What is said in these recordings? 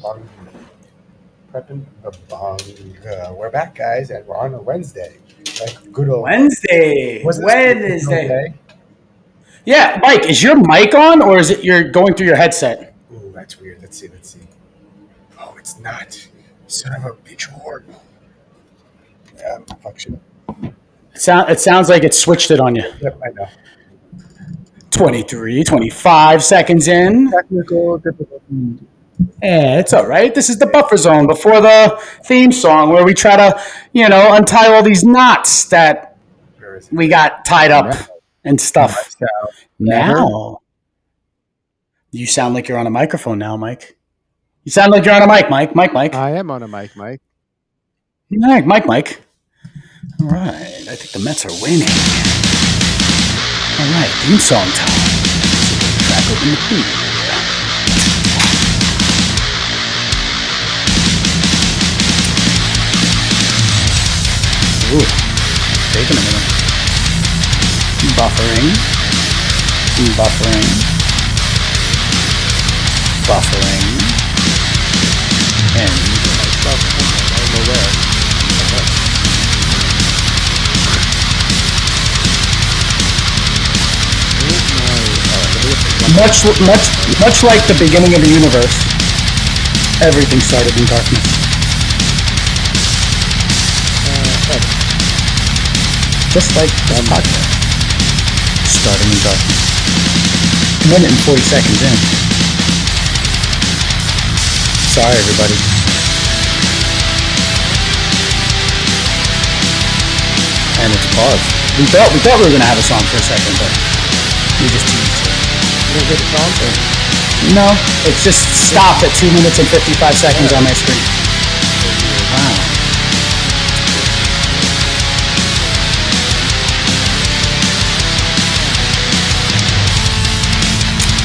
Bong. Prepping the bong. We're back, guys, and we're on a Wednesday. Like good old Wednesday. Was this Wednesday. Yeah, Mike, is your mic on or is it you're going through your headset? Ooh, that's weird. Let's see. Oh, it's not. Son of a bitch whore. Yeah, fuck shit. It sounds like it switched it on you. Yep, I know. 23, 25 seconds in. Technical difficulty. Yeah, it's all right. This is the buffer zone before the theme song where we try to, untie all these knots that we got tied up and stuff. Now, you sound like you're on a microphone now, Mike. You sound like you're on a mic, Mike. I am on a mic. Mike. All right. I think the Mets are winning. All right. Theme song time. Crack open the beer. Ooh. Taking a minute. Buffering. And I don't know where. Much like the beginning of the universe, everything started in darkness. Just like this podcast, starting in darkness. 1 minute and 40 seconds in. Sorry, everybody. And it's paused. We thought we were going to have a song for a second, but we just teased it. You didn't hear the song? No, it just stopped at 2 minutes and 55 seconds on my screen. Wow.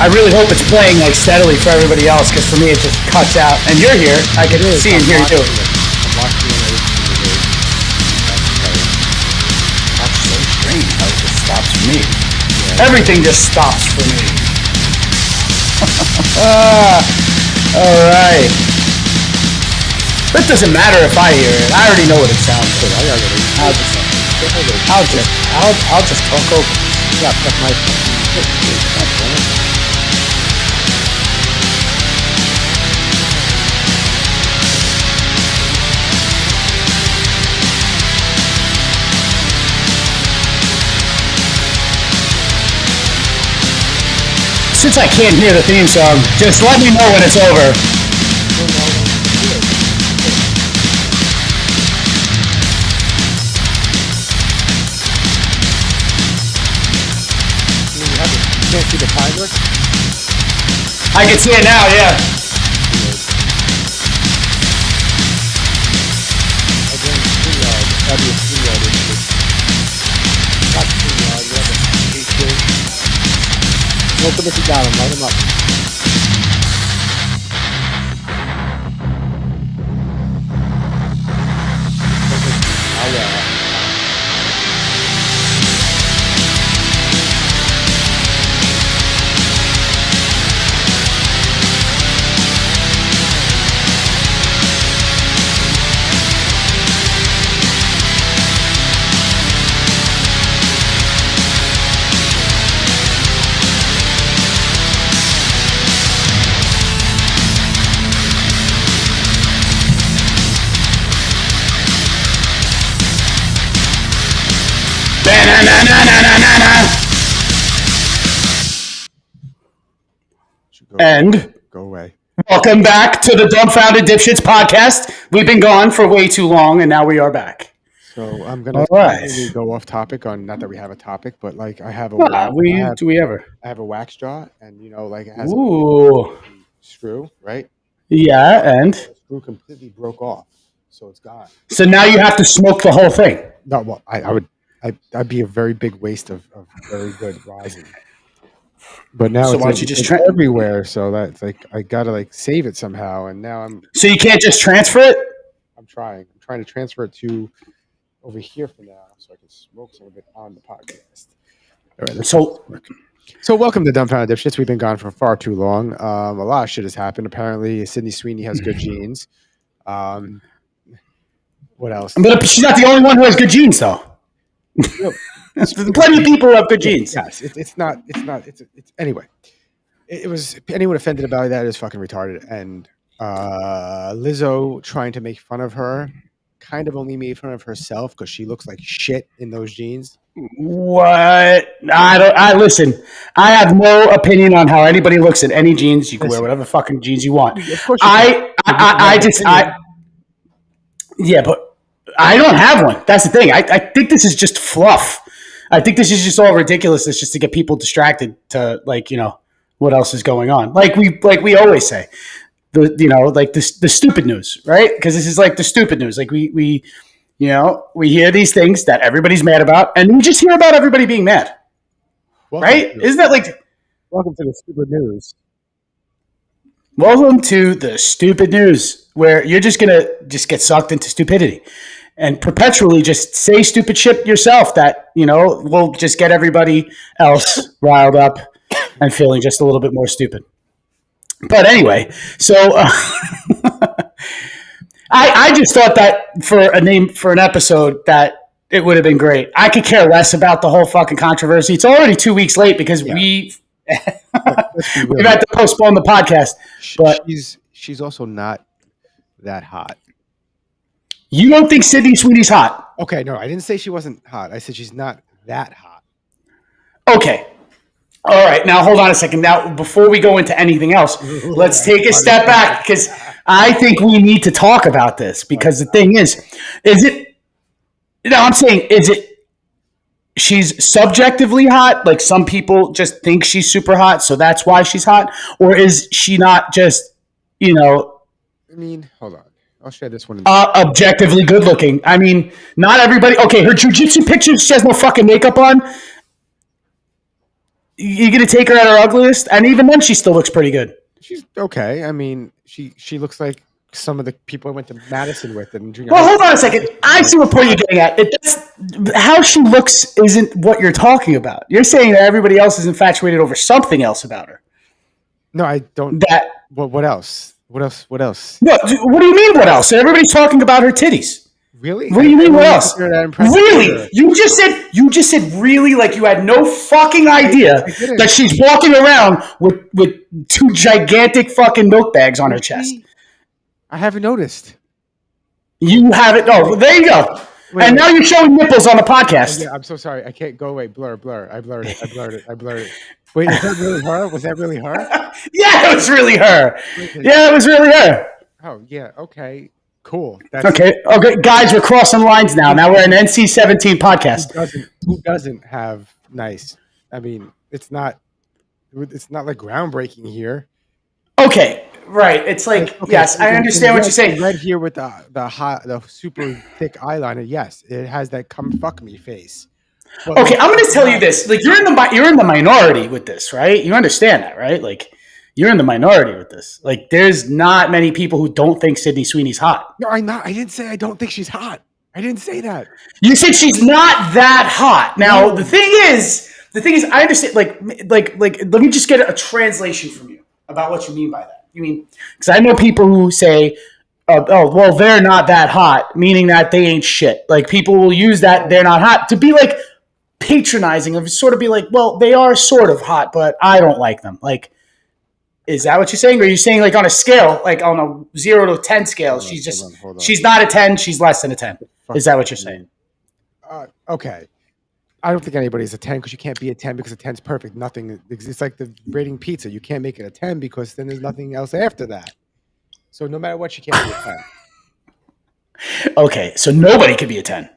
I really hope it's playing like steadily for everybody else, because for me it just cuts out. And you're here. I can see and hear you. I'm watching it. That's so strange how it just stops for me. Yeah. Everything just stops for me. All right. It doesn't matter if I hear it. I already know what it sounds like. I'll just talk over it. Yeah, that's my. Since I can't hear the theme song, just let me know when it's over. You can't see the timer? I can see it now, yeah. Open if you got them, light them up. And go away. Welcome back to the Dumbfounded Dipshits Podcast. We've been gone for way too long, and now we are back. So I'm gonna go off topic on, not that we have a topic, but like I have a do we ever? I have a wax jaw, and like it has a screw, right? Yeah, and the screw completely broke off, so it's gone. So now you have to smoke the whole thing. No, well, I'd be a very big waste of very good rosin. But now so why don't you just everywhere? So that's like I gotta save it somehow, and now I'm. So you can't just transfer it? I'm trying to transfer it to over here for now, so I can smoke some of it on the podcast. All right, so So welcome to Dumbfounded Dipshits. We've been gone for far too long. A lot of shit has happened. Apparently, Sydney Sweeney has good genes. What else? But she's not the only one who has good genes, though. There's plenty of people who have good genes. Yes, it's not. Anyway. It was anyone offended about that is fucking retarded. And Lizzo trying to make fun of her kind of only made fun of herself because she looks like shit in those jeans. What? I listen. I have no opinion on how anybody looks at any jeans. You can wear whatever fucking jeans you want. Of course Yeah, but I don't have one. That's the thing. I think this is just fluff. I think this is just all ridiculous. It's just to get people distracted to what else is going on. Like we always say, the stupid news, right? Because this is like the stupid news. Like we hear these things that everybody's mad about, and we just hear about everybody being mad, right? Isn't that like? Welcome to the stupid news. Welcome to the stupid news, where you're just gonna get sucked into stupidity, and perpetually just say stupid shit yourself that will just get everybody else riled up and feeling just a little bit more stupid. But anyway, so I just thought that for a name for an episode that it would have been great. I could care less about the whole fucking controversy. It's already 2 weeks late because we've had to postpone the podcast. But she's also not that hot. You don't think Sydney Sweeney's hot? Okay, no, I didn't say she wasn't hot. I said she's not that hot. Okay. All right. Now, hold on a second. Now, before we go into anything else, let's take a step back because I think we need to talk about this because the thing is it – I'm saying is it she's subjectively hot? Like some people just think she's super hot, so that's why she's hot? Or is she not just, I mean, hold on. I'll share this one. Objectively good looking. I mean, not everybody. Okay, her jiu-jitsu pictures, she has no fucking makeup on. You're going to take her at her ugliest? And even then, she still looks pretty good. She's okay. I mean, she looks like some of the people I went to Madison with. Well, hold on a second. I see what point you're getting at. How she looks isn't what you're talking about. You're saying that everybody else is infatuated over something else about her. No, I don't. What else? What else? No, what do you mean what else? Everybody's talking about her titties. Really? What do you mean what else? Really? You just said really like you had no fucking idea that she's walking around with two gigantic fucking milk bags on her chest. I haven't noticed. You haven't? Oh, there you go. And now you're showing nipples on the podcast. Yeah, I'm so sorry. I can't go away. Blur. I blurred it. Wait, is that really her? Was that really her? Yeah, it was really her. Yeah, it was really her. Oh, yeah. Okay. Cool. Okay, guys, we're crossing lines now. Now we're an NC-17 podcast. Who doesn't have nice? I mean, it's not like groundbreaking here. Okay, right. It's like yes, I understand what you're saying. Red here with the super thick eyeliner. Yes, it has that come fuck me face. But okay, I'm going to tell you this. Like you're in the minority with this, right? You understand that, right? Like. You're in the minority with this. Like, there's not many people who don't think Sydney Sweeney's hot. No, I'm not. I didn't say I don't think she's hot. I didn't say that. You said she's not that hot. Now, the thing is, I understand. Like, let me just get a translation from you about what you mean by that. You mean because I know people who say, well, they're not that hot," meaning that they ain't shit. Like, people will use that "they're not hot" to be like patronizing, of sort of be like, "Well, they are sort of hot, but I don't like them." Like. Is that what you're saying? Or are you saying like on a scale, like on a 0 to 10 scale, hold on. She's not a 10, she's less than a 10. Is that what you're saying? Okay. I don't think anybody's a 10 because you can't be a 10 because a 10's perfect. Nothing. It's like the rating pizza. You can't make it a 10 because then there's nothing else after that. So no matter what, she can't be a 10. Okay. So nobody could be a 10.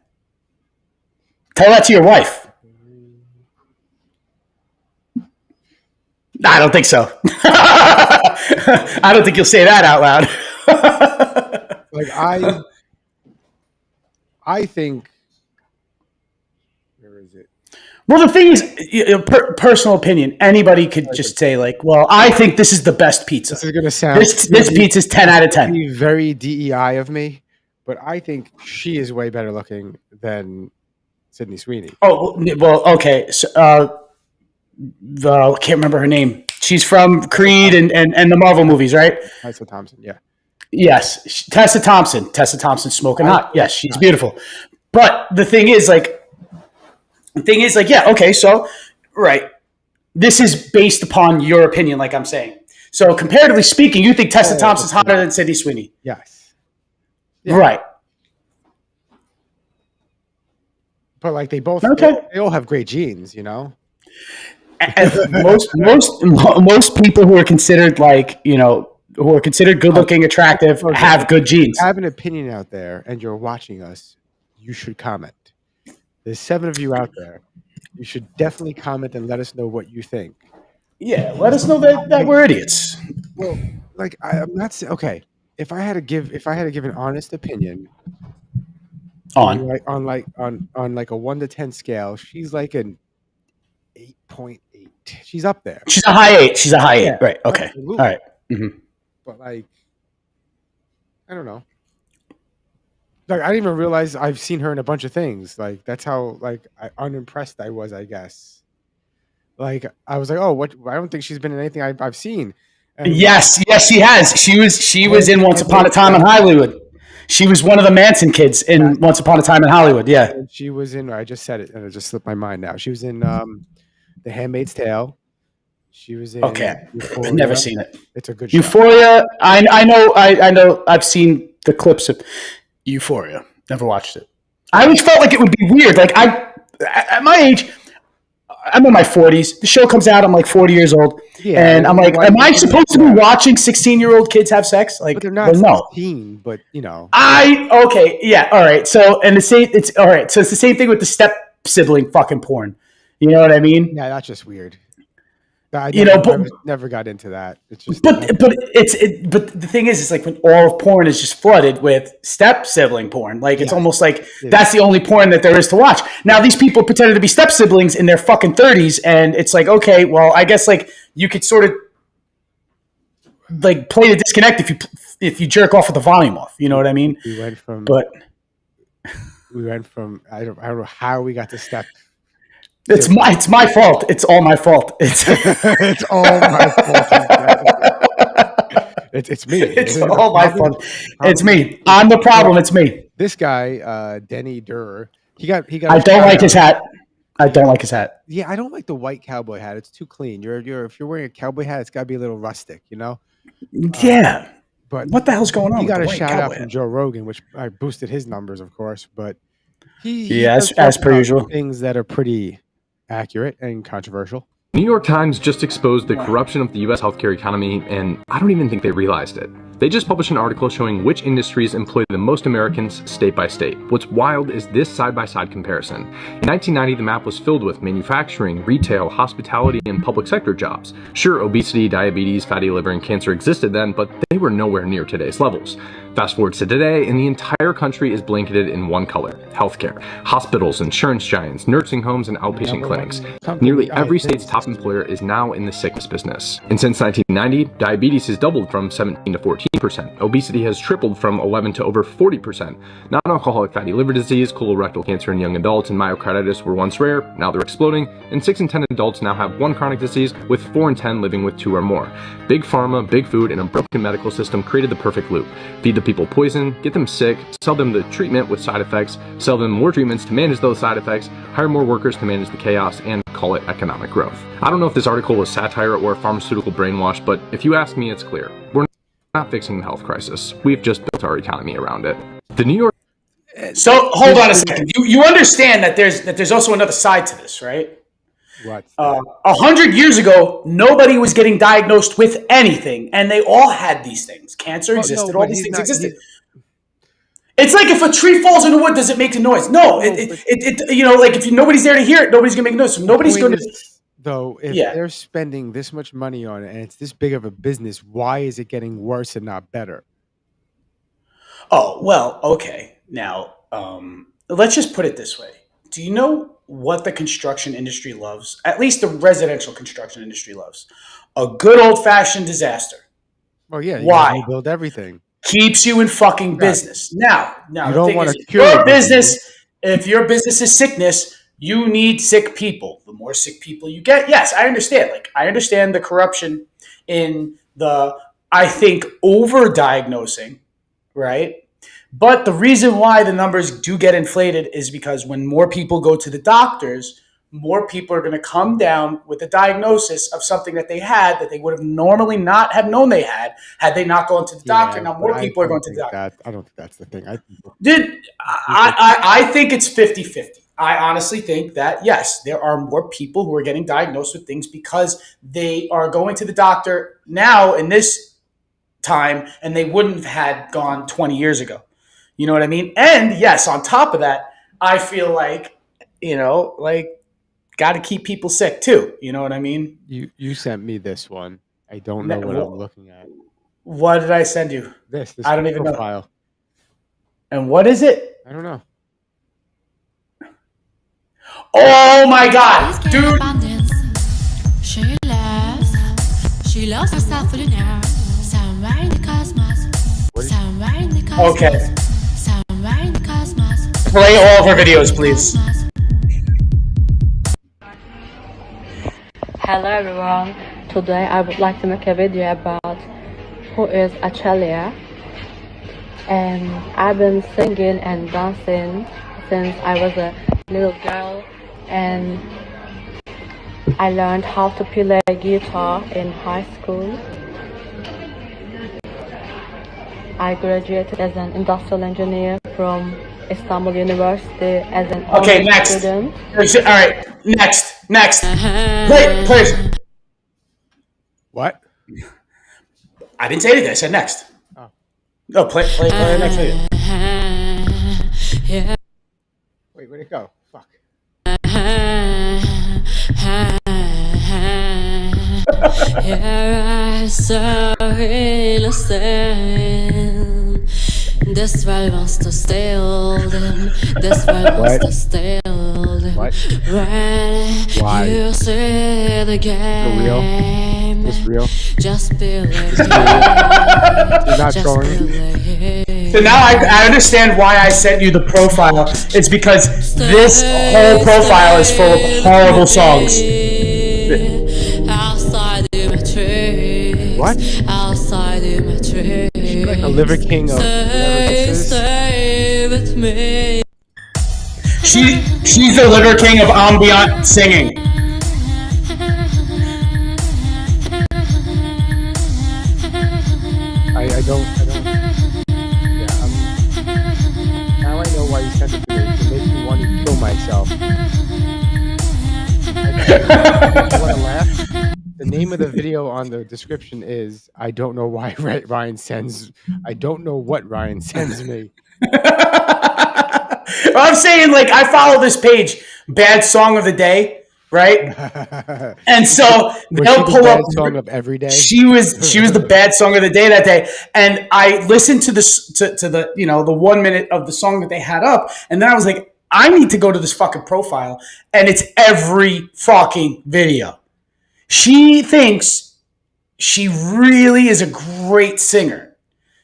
Tell that to your wife. I don't think so. I don't think you'll say that out loud. Like I think. Where is it? Well, the thing is, personal opinion. Anybody could just say like, "Well, I think this is the best pizza." This is going to sound. This pizza is 10 out of 10. Very DEI of me, but I think she is way better looking than Sydney Sweeney. Oh well, okay. So, can't remember her name. She's from Creed and the Marvel movies, right? Tessa Thompson, yeah. Yes, Tessa Thompson. Tessa Thompson, smoking hot. Yes, she's beautiful. But the thing is, yeah, okay, so, right. This is based upon your opinion, like I'm saying. So, comparatively speaking, you think Tessa Thompson's hotter than Sydney Sweeney? Yes. Yeah. Right. But like they both, they all have great genes, you know. And most people who are considered who are considered good looking, attractive, have good genes. If you have an opinion out there and you're watching us, you should comment. There's 7 of you out there. You should definitely comment and let us know what you think. Yeah, let us know that we're idiots. Well, like I'm not saying, okay. If I had to give an honest opinion on like a 1 to 10 scale, she's like an 8.8. She's up there. She's a high 8. She's a high 8. Right. Okay. Absolutely. All right. Mm-hmm. But like, I don't know. Like I didn't even realize I've seen her in a bunch of things. Like that's how unimpressed I was, I guess. Like I was like, oh, what? I don't think she's been in anything I've seen. And yes, she has. She was in Once Upon a Time in Hollywood. She was one of the Manson kids in Once Upon a Time in Hollywood. Yeah. And she was in. I just said it, and it just slipped my mind now. She was in The Handmaid's Tale. She was in. Okay. Euphoria. I've never seen it. It's a good show. Euphoria. I know. I've seen the clips of Euphoria. Never watched it. I always felt like it would be weird. Like at my age, I'm in my 40s. The show comes out. I'm like 40 years old, and I'm like, am I supposed to be watching 16-year-old kids have sex? Like, but they're not 16. But you know, yeah, all right. So it's all right. So it's the same thing with the step sibling fucking porn. You know what I mean? Yeah, that's just weird. I never got into that. It's just, but the thing is, it's like when all of porn is just flooded with step sibling porn. Like it's almost like that's the only porn that there is to watch. Now these people pretended to be step siblings in their fucking 30s, and it's like, okay, well, I guess like you could sort of like play the disconnect if you jerk off with the volume off. You know what I mean? We went from I don't know how we got to step. It's my fault. It's all my fault. It's all my fault. It's me. It's all my fault. It's me. I'm the problem. It's me. This guy, Denny Durer, he got. I don't like his hat. I don't like his hat. Yeah, I don't like the white cowboy hat. It's too clean. If you're wearing a cowboy hat, it's got to be a little rustic, you know. Yeah. But what the hell's going on? He got a shout out from Joe Rogan, which I boosted his numbers, of course. But he as per usual, things that are pretty accurate and controversial. New York Times just exposed the corruption of the U.S. healthcare economy, and I don't even think they realized it. They just published an article showing which industries employ the most Americans state by state. What's wild is this side-by-side comparison. In 1990, the map was filled with manufacturing, retail, hospitality, and public sector jobs. Sure, obesity, diabetes, fatty liver, and cancer existed then, but they were nowhere near today's levels. Fast forward to today, and the entire country is blanketed in one color: healthcare. Hospitals, insurance giants, nursing homes, and outpatient clinics. Nearly every state's top employer is now in the sickness business. And since 1990, diabetes has doubled from 17 to 14%. Obesity has tripled from 11 to over 40%. Non-alcoholic fatty liver disease, colorectal cancer in young adults, and myocarditis were once rare, now they're exploding, and 6 in 10 adults now have one chronic disease, with 4 in 10 living with 2 or more. Big pharma, big food, and a broken medical system created the perfect loop. Feed the people poison, get them sick, sell them the treatment with side effects, sell them more treatments to manage those side effects, hire more workers to manage the chaos, and call it economic growth. I don't know if this article was satire or pharmaceutical brainwash, but if you ask me, it's clear. We're not fixing the health crisis. We've just built our economy around it. The New York... So, hold on a second. You understand that there's also another side to this, right? What? 100 years ago, nobody was getting diagnosed with anything, and they all had these things. Cancer existed. All these things existed. It's like if a tree falls in the wood, does it make a noise? No. Like if nobody's there to hear it, nobody's gonna make a noise. So nobody's going to. Though, if they're spending this much money on it and it's this big of a business, why is it getting worse and not better? Oh well, okay. Now, let's just put it this way. Do you know what the construction industry loves? At least the residential construction industry loves a good old-fashioned disaster. Oh yeah. Why? You build everything. Keeps you in fucking business. Now you don't want to cure your business. If your business is sickness, You need sick people. The more sick people you get, yes, I understand. Like I understand the corruption in the, I think, over-diagnosing, right? But the reason why the numbers do get inflated is because when more people go to the doctors, more people are going to come down with a diagnosis of something that they had that they would have normally not have known they had they not gone to the doctor. Now more people are going to the doctor. I don't think that's the thing. I think it's 50-50. I honestly think that, yes, there are more people who are getting diagnosed with things because they are going to the doctor now in this time and they wouldn't have had gone 20 years ago. You know what I mean? And yes, on top of that, I feel like, got to keep people sick too. You know what I mean? You sent me this one. I don't know what I'm looking at. What did I send you? This I don't even profile. know. And what is it? I don't know. Oh my God, dude! She loves herself for the now. Somewhere in the cosmos. Somewhere in the cosmos. Okay. Somewhere in the cosmos. Play all of her videos, please. Hello everyone, today I would like to make a video about who is Achelia, and I've been singing and dancing since I was a little girl, and I learned how to play guitar in high school. I graduated as an industrial engineer from Istanbul University as an Okay, honors next. student. All right, next. Please. What? I didn't say anything. I said next. Oh. No, play the next video. Wait, where'd it go? Fuck. This world wants to steal them. This world wants to steal them. What? When Why? you see the game, This real? just believe. You're not Just trolling? believe. So now I understand why I sent you the profile. It's because this whole profile is full of horrible songs. Outside in my tree. What? Outside in my tree. Like a liver king of whatever this is. Stay with me. She's the liver king of ambient singing. I don't. Yeah, now I know why you sent it to me. It makes me want to kill myself. You want to laugh? The name of the video on the description is I don't know why Ryan sends. I don't know what Ryan sends me. I'm saying, like, I follow this page, Bad Song of the Day, right? And so they'll pull up song of every day. She was the bad song of the day that day, and I listened to this to the the 1 minute of the song that they had up, and then I was like, I need to go to this fucking profile, and it's every fucking video. She thinks she really is a great singer.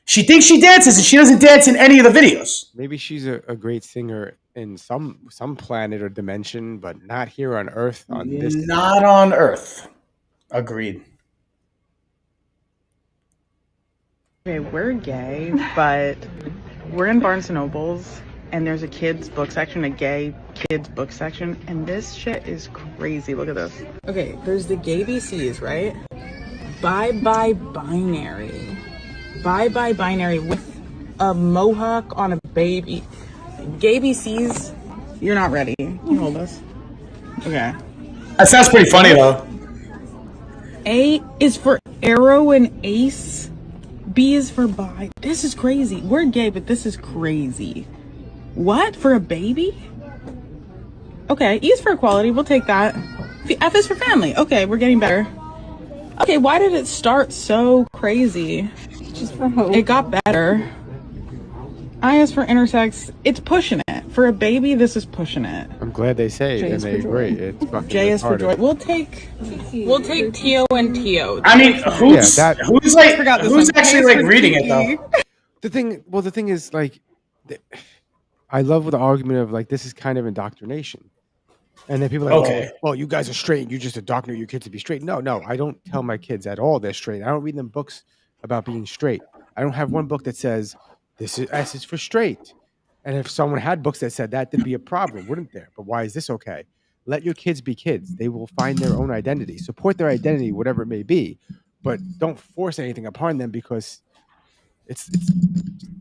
She thinks she dances, and she doesn't dance in any of the videos. Maybe she's a great singer in some planet or dimension, but not here on Earth. Not on Earth. Agreed. Okay, we're gay, but we're in Barnes & Nobles, and there's a kids book section, a gay kids book section, and this shit is crazy. Look at this. Okay, there's the gay BCs, right? Bye Bye Binary. Bye Bye Binary with a mohawk on a baby. Gay BCs, you're not ready. Can you hold this? Okay. That sounds pretty funny, though. A is for arrow and ace. B is for bi. This is crazy. We're gay, but this is crazy. What? For a baby? Okay, E is for equality. We'll take that. F is for family. Okay, we're getting better. Okay, why did it start so crazy? Just for hope. It got better. I is for intersex. It's pushing it. For a baby, this is pushing it. I'm glad they say it, and they agree. It's fucking J is for joy. retarded. We'll take Tio and Tio. I mean, who's Who's actually like reading it though? The thing is, like, I love the argument of like this is kind of indoctrination. And then people are like, Okay. well, you guys are straight. You just indoctrinate your kids to be straight. No, I don't tell my kids at all they're straight. I don't read them books about being straight. I don't have one book that says this is S is for straight. And if someone had books that said that, there'd be a problem, wouldn't there? But why is this okay? Let your kids be kids. They will find their own identity. Support their identity, whatever it may be, but don't force anything upon them because it's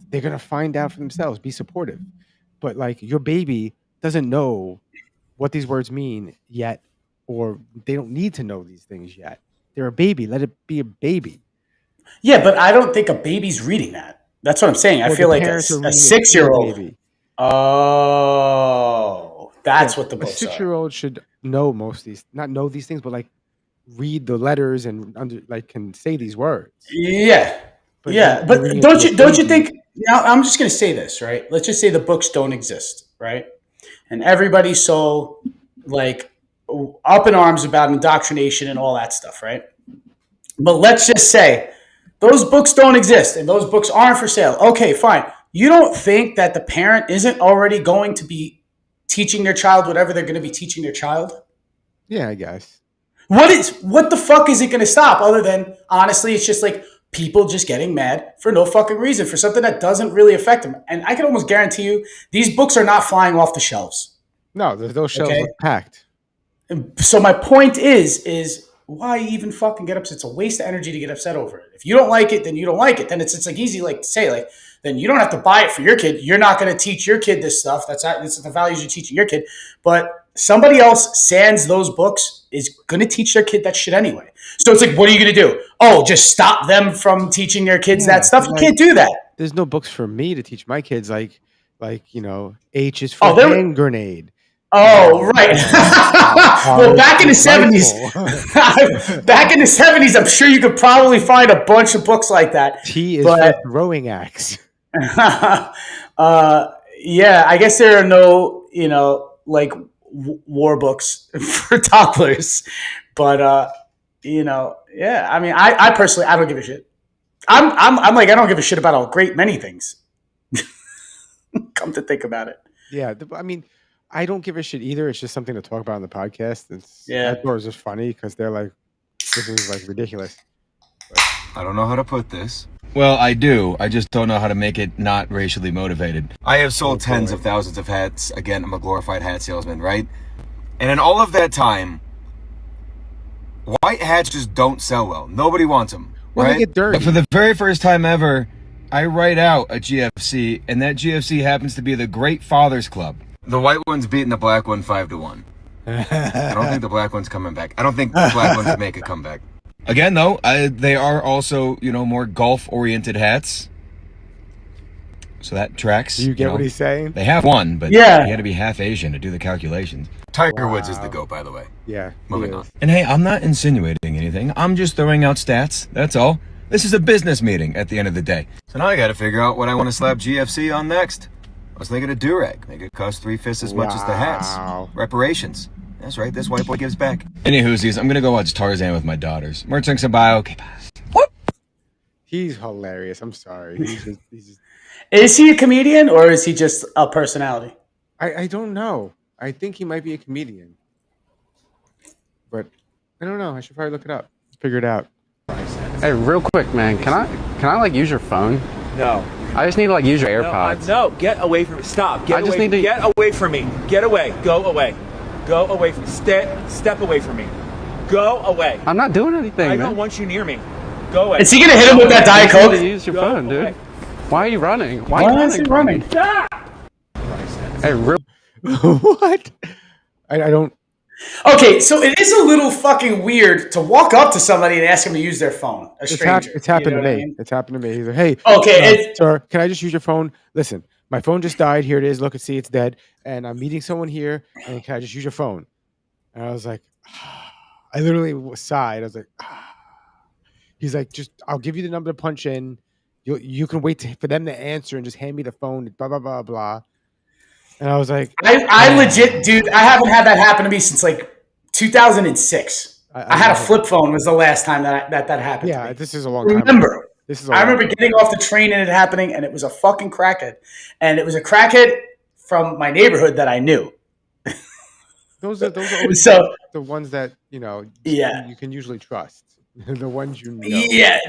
they're gonna find out for themselves. Be supportive. But like your baby doesn't know what these words mean yet, or they don't need to know these things yet. They're a baby. Let it be a baby. Yeah, but I don't think a baby's reading that. That's what I'm saying. I Well, feel the like a parents are reading it to the 6-year-old. baby. Oh, that's what the A books are. 6-year-old should know most of these, not know these things, but like read the letters and can say these words. Yeah. But Yeah, you're but reading it don't to a you baby. think now I'm just going to say this, right? Let's just say the books don't exist, right? And everybody's so like up in arms about indoctrination and all that stuff, right? But let's just say those books don't exist and those books aren't for sale. Okay, fine. You don't think that the parent isn't already going to be teaching their child whatever they're going to be teaching their child? Yeah, I guess. What the fuck is it going to stop other than, honestly, it's just like people just getting mad for no fucking reason for something that doesn't really affect them. And I can almost guarantee you these books are not flying off the shelves. No, those shelves Okay. look packed. So my point is why even fucking get upset? It's a waste of energy to get upset over it. If you don't like it, then you don't like it. Then it's like easy like to say like, then you don't have to buy it for your kid. You're not going to teach your kid this stuff. That's the values you're teaching your kid. But somebody else sans those books is going to teach their kid that shit anyway. So it's like, what are you going to do? Oh, just stop them from teaching their kids that stuff? You can't do that. There's no books for me to teach my kids like H is for hand grenade. Oh, right. Well, back in the 70s, I'm sure you could probably find a bunch of books like that. T is for throwing axe. Yeah, I guess there are no, like war books for toddlers, but yeah. I mean, I personally, I don't give a shit. I'm like, I don't give a shit about a great many things. Come to think about it. Yeah, I mean, I don't give a shit either. It's just something to talk about on the podcast. I thought it was just funny because they're like, this is like ridiculous. But I don't know how to put this. Well, I do. I just don't know how to make it not racially motivated. I have sold tens of thousands of hats. Again, I'm a glorified hat salesman, right? And in all of that time, white hats just don't sell well. Nobody wants them. Well, right? they get dirty. But for the very first time ever, I write out a GFC, and that GFC happens to be the Great Fathers Club. The white one's beating the black one 5-1. I don't think the black one's coming back. I don't think the black ones make a comeback. Again, though, they are also, more golf-oriented hats. So that tracks. Do you get what he's saying? They have one, but Yeah. you had to be half Asian to do the calculations. Tiger Woods is the GOAT, by the way. Yeah. Moving on. And hey, I'm not insinuating anything. I'm just throwing out stats. That's all. This is a business meeting at the end of the day. So now I gotta figure out what I want to slap GFC on next. I was thinking a durag. Make it cost 3/5 as much as the hats. Reparations. That's right, this white boy gives back. Anywhoosies, I'm gonna go watch Tarzan with my daughters. Merchant Sabai, okay, bye. He's hilarious. I'm sorry. He's just Is he a comedian or is he just a personality? I don't know. I think he might be a comedian. But I don't know. I should probably look it up. Figure it out. Hey, real quick, man. Can I like use your phone? No. I just need to like use your AirPods. No, get away from me. Stop. Get away from me. Get away. Go away. Go away from step away from me. Go away. I'm not doing anything, I man. don't want you near me. Go away. Is he gonna hit him with that Diet I Coke? need to use your phone, dude. away. Why are you running? Why is he running? Hey, real. What? I don't. Okay, so it is a little fucking weird to walk up to somebody and ask them to use their phone. A stranger. It's happened You know to what I me. mean? It's happened to me. He's like, hey, Okay, sir, can I just use your phone? Listen, my phone just died. Here it is. Look and see, it's dead. And I'm meeting someone here. And can I just use your phone? And I was like, I literally sighed. I was like, He's like, I'll give you the number to punch in. You can wait for them to answer and just hand me the phone. Blah blah blah blah. And I was like, I legit, dude, I haven't had that happen to me since like 2006. I had a flip phone was the last time that happened. Yeah, to me. this is a long time. Remember, I remember getting off the train and it happening, and it was a fucking crackhead, and it was a crackhead from my neighborhood that I knew. Those are always So the ones that yeah. you can usually trust. The ones you know. Yeah.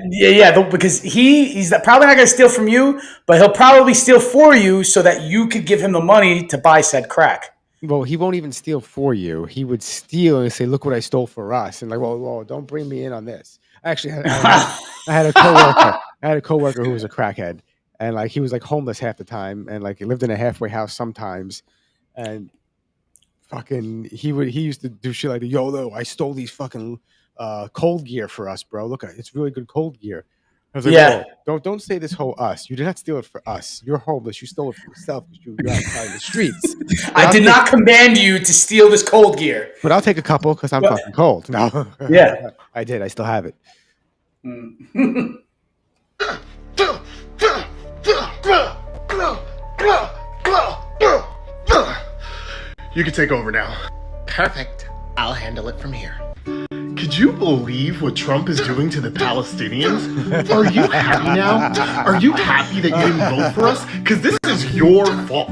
Because he's probably not going to steal from you, but he'll probably steal for you so that you could give him the money to buy said crack. Well, he won't even steal for you. He would steal and say, "Look what I stole for us," and like, "Whoa, don't bring me in on this." Actually, I had a coworker. I had a coworker who was a crackhead, and like he was like homeless half the time, and like he lived in a halfway house sometimes, and fucking he used to do shit like, "Yo, I stole these fucking cold gear for us, bro. Look, it's really good cold gear." I was like, Yeah. don't say this whole us. You did not steal it for us. You're homeless. You stole it for yourself because you're outside in the streets. I did not command you to steal this cold gear. But I'll take a couple because I'm fucking cold. No. Yeah. I did. I still have it. You can take over now. Perfect. I'll handle it from here. Could you believe what Trump is doing to the Palestinians? Are you happy now? Are you happy that you didn't vote for us? Because this is your fault.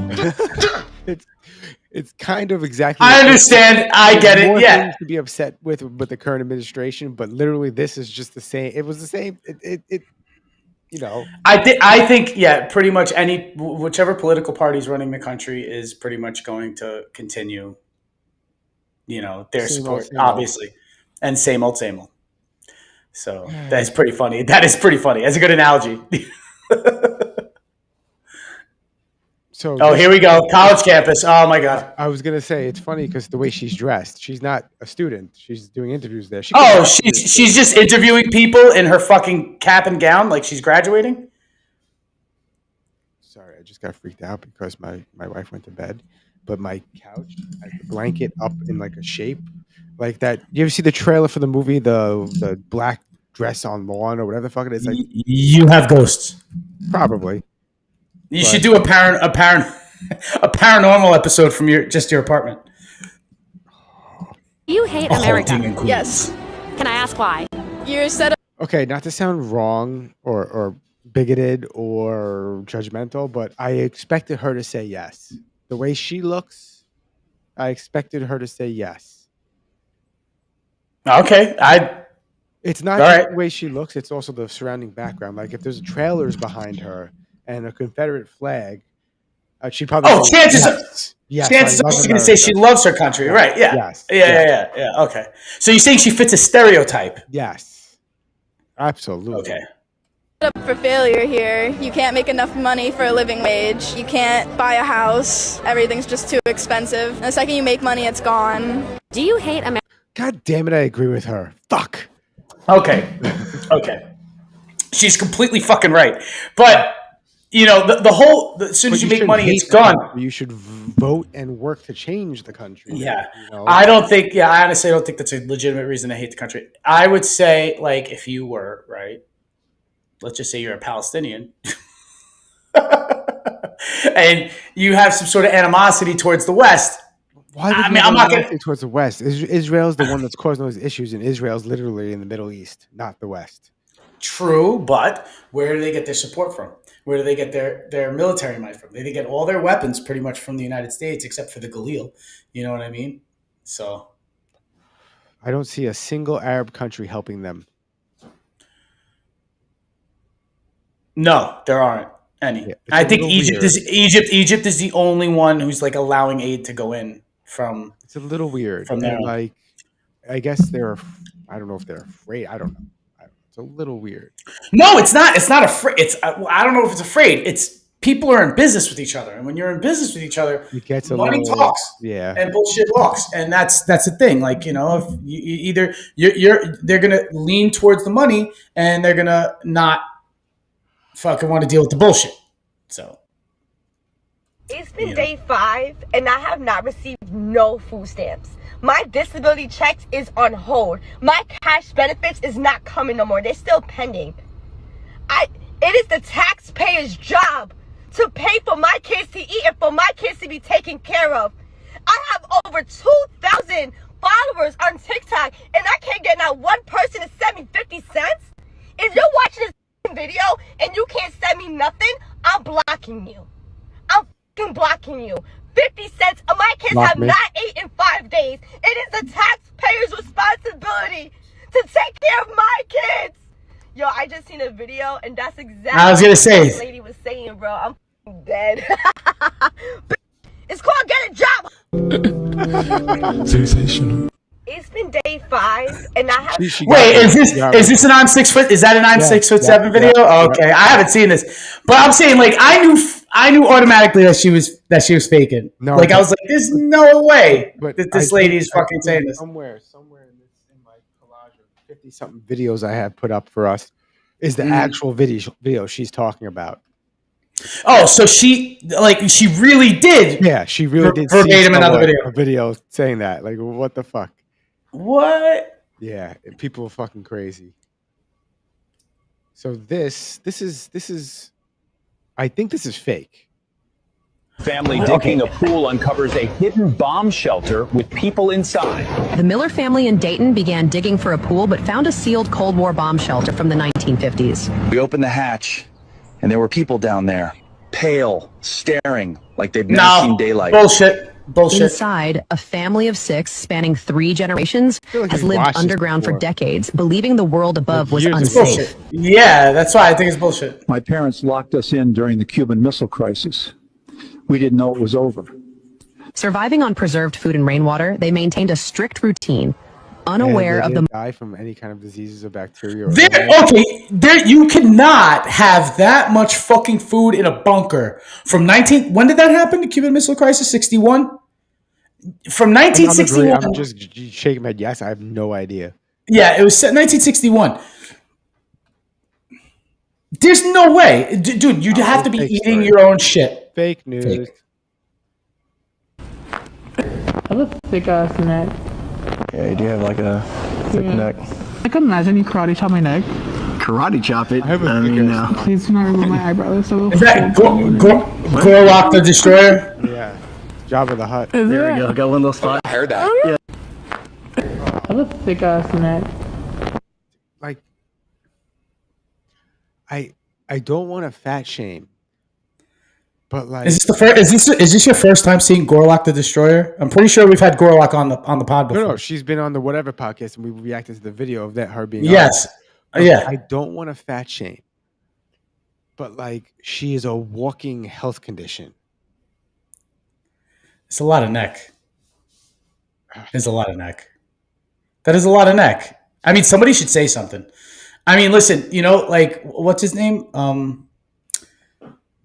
It's kind of exactly. I understand. I get it. More Yeah. things to be upset with the current administration, but literally this is just the same. It was the same. I think, yeah, pretty much whichever political party is running the country is pretty much going to continue, their support, obviously. And same old. So that's pretty funny. That is pretty funny. That's a good analogy. So here we go. College campus. Oh my God. I was gonna say it's funny because the way she's dressed, she's not a student. She's doing interviews there. She's just interviewing people in her fucking cap and gown like she's graduating. Sorry, I just got freaked out because my wife went to bed, but my couch has the blanket up in like a shape like that. You ever see the trailer for the movie, the black dress on lawn or whatever the fuck it is? Like, you have ghosts. Probably. You should do a paranormal episode from your apartment. You hate America. Yes. Can I ask why? You're set up. Okay, not to sound wrong or bigoted or judgmental, but I expected her to say yes. The way she looks, I expected her to say yes. Okay, It's not just the way she looks; it's also the surrounding background. Like if there's trailers behind her and a Confederate flag, she'd probably. Oh, chances yes, are she's going to say she loves her country, right? Yeah. Yes. Yeah. Okay. So you're saying she fits a stereotype? Yes. Absolutely. Okay. Up for failure here. You can't make enough money for a living wage. You can't buy a house. Everything's just too expensive. And the second you make money, it's gone. Do you hate America? God damn it! I agree with her. Fuck. Okay. She's completely fucking right, but. The whole, as soon as you make money, it's gone. You should vote and work to change the country. Yeah. I honestly don't think that's a legitimate reason to hate the country. I would say, like, if you were, right, let's just say you're a Palestinian, and you have some sort of animosity towards the West. Why I'm not getting towards the West. Israel's the one that's causing those issues, and Israel's literally in the Middle East, not the West. True, but where do they get their support from? Where do they get their military might from? They get all their weapons pretty much from the United States, except for the Galil. You know what I mean? So I don't see a single Arab country helping them. No, there aren't any. Yeah, I think Egypt is the only one who's like allowing aid to go in from. It's a little weird. From there, like I guess I don't know if they're afraid. I don't know. It's a little weird. No, it's not. It's not afraid. I don't know if it's afraid. It's people are in business with each other, and when you're in business with each other, money talks. Yeah, and bullshit walks, and that's the thing. Like if they're gonna lean towards the money, and they're gonna not fucking want to deal with the bullshit. So it's been day 5, and I have not received no food stamps. My disability checks is on hold. My cash benefits is not coming no more. They're still pending. It is the taxpayer's job to pay for my kids to eat and for my kids to be taken care of. I have over 2,000 followers on TikTok, and I can't get not one person to send me 50 cents. If you're watching this video and you can't send me nothing, I'm blocking you. blocking you. 50 cents. My kids have not eaten in 5 days. It is the taxpayer's responsibility to take care of my kids. Yo, I just seen a video, and that's exactly I was gonna say. what the lady was saying, bro. I'm dead. It's called Get a Job. Sensational. It's been day 5, and I have. Wait, is this an I'm 6 foot? Is that an I'm 6'7" video? Okay, I haven't seen this, but I'm saying like I knew automatically that she was faking. No, like I was like, there's no way that this lady is fucking saying this. Somewhere in my collage of 50-something videos I have put up for us is the actual video she's talking about. Oh, so she really did. Yeah, she really did. Verbatim another A video saying that. Like, what the fuck? What? Yeah, people are fucking crazy. So this is, I think this is fake. Family digging a pool uncovers a hidden bomb shelter with people inside. The Miller family in Dayton began digging for a pool, but found a sealed Cold War bomb shelter from the 1950s. We opened the hatch, and there were people down there, pale, staring like they'd never seen daylight. Bullshit. Inside, a family of 6 spanning 3 generations has lived underground for decades, believing the world above was unsafe. Yeah, that's why I think it's bullshit. My parents locked us in during the Cuban Missile Crisis. We didn't know it was over. Surviving on preserved food and rainwater, they maintained a strict routine, unaware of the die from any kind of diseases or bacteria. You cannot have that much fucking food in a bunker from When did that happen? The Cuban Missile Crisis, 61. From 1961. I'm just shaking my head. Yes, I have no idea. Yeah, it was 1961. There's no way, dude. You'd have to be eating your own shit. Fake news. Fake. I have a thick ass neck. Yeah, you do have like a thick neck. I can imagine you karate chop my neck. Karate chop it? I mean, no. Please do not remove my eyebrows. Is that Gorlock the Destroyer? Yeah. Jabba the Hutt. There we go. Got one of those spots. I heard that. Yeah. I have a thick ass neck. Like, I don't want to fat shame, but like, is this your first time seeing Gorlock the Destroyer? I'm pretty sure we've had Gorlock on the pod before. No, she's been on the whatever podcast, and we reacted to the video of her being. Yes, yeah. I don't want to fat shame, but like, she is a walking health condition. It's a lot of neck. It's a lot of neck. That is a lot of neck. I mean, somebody should say something. I mean, listen, like, what's his name?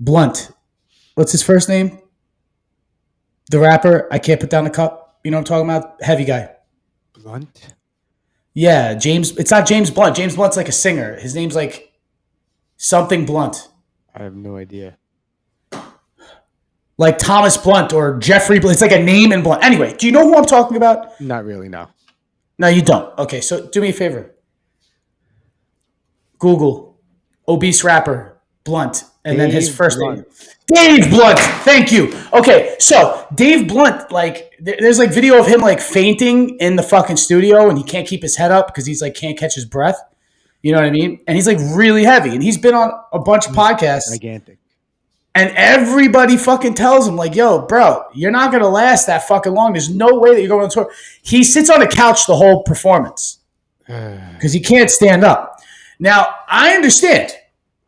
Blunt. What's his first name? The rapper. I can't put down the cup. You know what I'm talking about? Heavy guy. Blunt? Yeah, James. It's not James Blunt. James Blunt's like a singer. His name's like something Blunt. I have no idea. Like Thomas Blunt or Jeffrey Blunt. It's like a name in Blunt. Anyway, do you know who I'm talking about? Not really, no. No, you don't. Okay, so do me a favor. Google obese rapper Blunt and then his first name. Dave Blunt. Thank you. Okay, so Dave Blunt, like, there's like video of him like fainting in the fucking studio and he can't keep his head up because he's like can't catch his breath. You know what I mean? And he's like really heavy and he's been on a bunch of podcasts. Gigantic. And everybody fucking tells him, like, yo, bro, you're not going to last that fucking long. There's no way that you're going on tour. He sits on the couch the whole performance because he can't stand up. Now, I understand.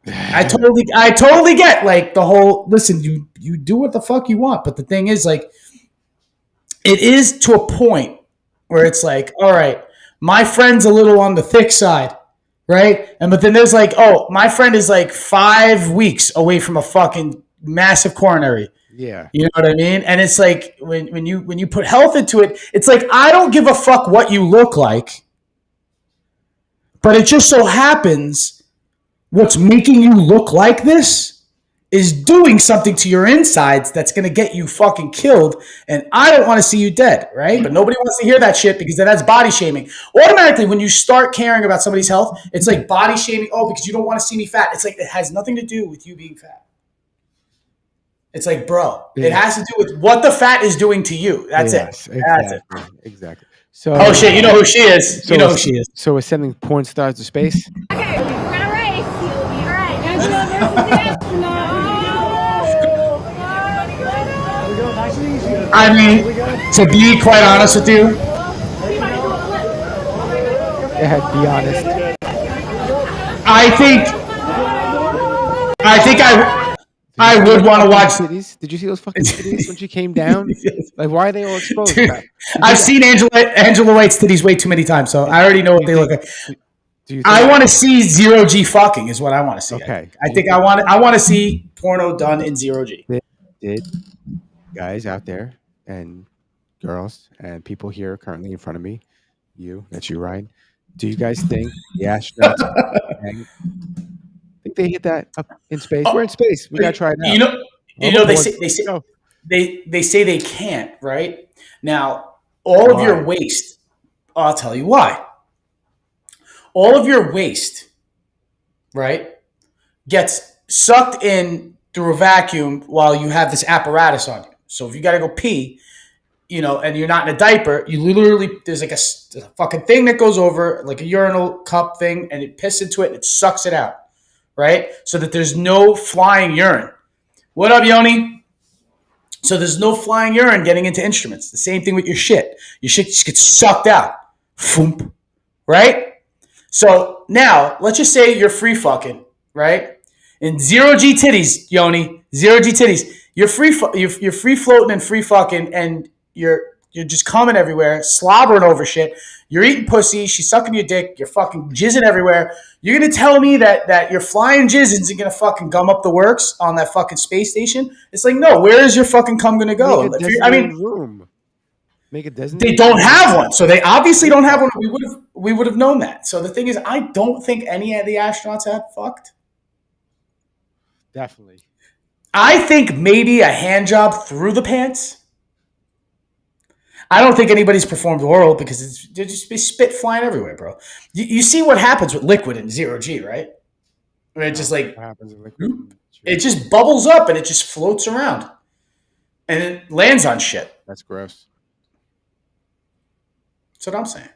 I totally get, like, the whole, listen, you do what the fuck you want. But the thing is, like, it is to a point where it's like, all right, my friend's a little on the thick side. Right? But then there's like, oh, my friend is like 5 weeks away from a fucking massive coronary. Yeah. You know what I mean? And it's like when you put health into it, it's like, I don't give a fuck what you look like. But it just so happens what's making you look like this is doing something to your insides that's going to get you fucking killed. And I don't want to see you dead, right? But nobody wants to hear that shit because then that's body shaming. Automatically, when you start caring about somebody's health, it's like body shaming. Oh, because you don't want to see me fat. It's like, it has nothing to do with you being fat. It's like, bro, it has to do with what the fat is doing to you. That's it. Exactly. That's it. Exactly. So, oh, shit, you know who she is. You know who she is. So we're sending porn stars to space? Okay, we're gonna race. All right. I mean, to be quite honest with you, Go ahead, be honest. I think I would want to watch. Titties? Did you see those fucking titties when she came down? Like, why are they all exposed? Dude, I've seen Angela White's titties way too many times, so I already know what they look like. I want to see zero G fucking is what I want to see. Okay. I think I want to see porno done in zero G. Did guys out there and girls and people here currently in front of me, that's you, Ryan. Do you guys think the astronauts think they hit that up in space? We're in space. We gotta try it out. They say they can't. Right now, all of your waste. I'll tell you why. All of your waste, right, gets sucked in through a vacuum while you have this apparatus on you. So if you got to go pee, and you're not in a diaper, you literally, there's like a fucking thing that goes over, like a urinal cup thing, and it pisses into it and it sucks it out, right? So that there's no flying urine. What up, Yoni? So there's no flying urine getting into instruments. The same thing with your shit. Your shit just gets sucked out. Foomp. Right? So now, let's just say you're free fucking, right? In zero G titties, Yoni, zero G titties. You're free floating and free fucking, and you're just coming everywhere, slobbering over shit. You're eating pussy. She's sucking your dick. You're fucking jizzing everywhere. You're gonna tell me that your flying jizz isn't gonna fucking gum up the works on that fucking space station? It's like, no. Where is your fucking cum gonna go? Room. Make a designated. They don't have one, so they obviously don't have one. We would have known that. So the thing is, I don't think any of the astronauts had fucked. Definitely. I think maybe a hand job through the pants. I don't think anybody's performed oral because they're just spit flying everywhere, bro. You see what happens with liquid in zero G, right? Where it just like it just bubbles up and it just floats around, and it lands on shit. That's gross. That's what I'm saying.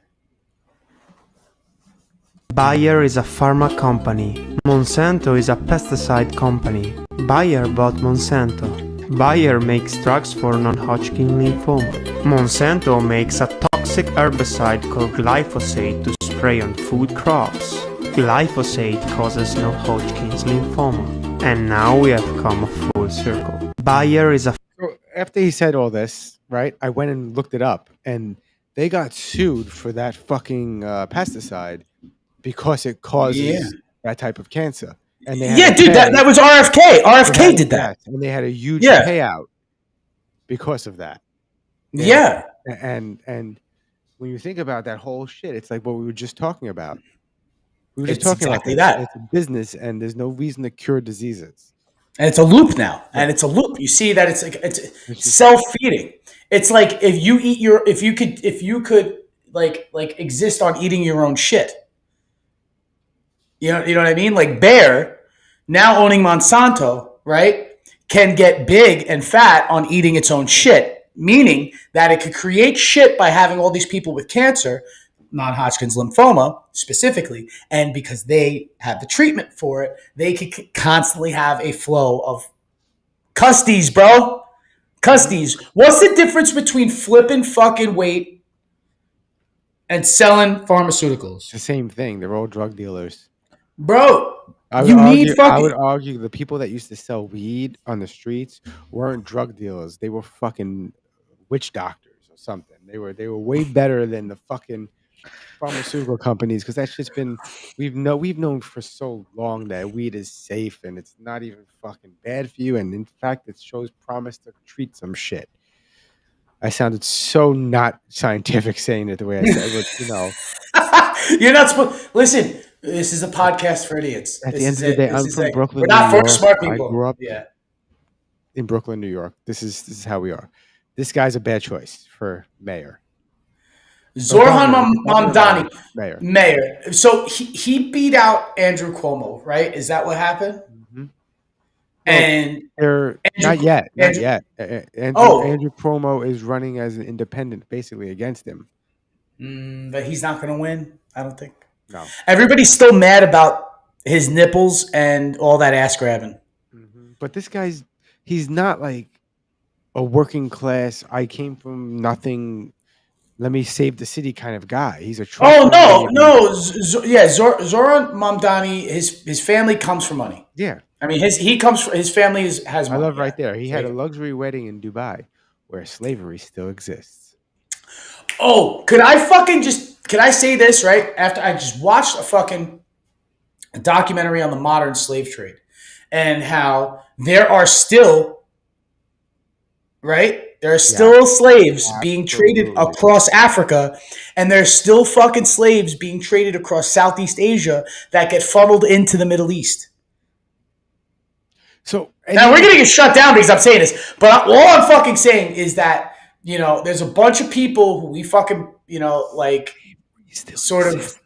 Bayer is a pharma company. Monsanto is a pesticide company. Bayer bought Monsanto. Bayer makes drugs for non-Hodgkin lymphoma. Monsanto makes a toxic herbicide called glyphosate to spray on food crops. Glyphosate causes non-Hodgkin's lymphoma. And now we have come full circle. Bayer is a... So after he said all this, right, I went and looked it up, and they got sued for that fucking pesticide because it causes that type of cancer. And they that was RFK. RFK did that. And they had a huge payout because of that. Yeah. And when you think about that whole shit, it's like what we were just talking about. We were just talking exactly about that. It's a business, and there's no reason to cure diseases. And it's a loop now. And it's a loop. You see that it's self-feeding. It's like if you could exist on eating your own shit. You know what I mean? Like Bayer, now owning Monsanto, right, can get big and fat on eating its own shit, meaning that it could create shit by having all these people with cancer, non-Hodgkin's lymphoma specifically, and because they have the treatment for it, they could constantly have a flow of custies, bro. Custies. What's the difference between flipping fucking weight and selling pharmaceuticals? It's the same thing. They're all drug dealers. Bro, I would argue the people that used to sell weed on the streets weren't drug dealers. They were fucking witch doctors or something. They were way better than the fucking pharmaceutical companies, because that's just been we've known for so long that weed is safe and it's not even fucking bad for you, and in fact it shows promise to treat some shit. I sounded so not scientific saying it the way I said it, You're not supposed. Listen, this is a podcast for idiots. At the end of the day, I'm from Brooklyn. We're not New for York. smart people. I grew up Yeah. in Brooklyn, New York. This is how we are. This guy's a bad choice for mayor. Zorhan Mamdani, mayor. So he beat out Andrew Cuomo, right? Is that what happened? Mm-hmm. And not yet. Andrew Cuomo is running as an independent, basically against him. But he's not going to win, I don't think. No. Everybody's still mad about his nipples and all that ass grabbing. Mm-hmm. But this guy's, he's not like a working class, I came from nothing, let me save the city kind of guy. He's a Oh trustworthy. Zoran Mamdani, his family comes from money. Yeah. I mean, his family has I money. love right there. He had a luxury wedding in Dubai where slavery still exists. Oh, could I say this, right? After I just watched a documentary on the modern slave trade and how there are still, right? There are still slaves being traded across Africa, and there's still fucking slaves being traded across Southeast Asia that get funneled into the Middle East. So now we're gonna get shut down because I'm saying this, but all I'm fucking saying is that, you know, there's a bunch of people who we fucking, you know, like sort of,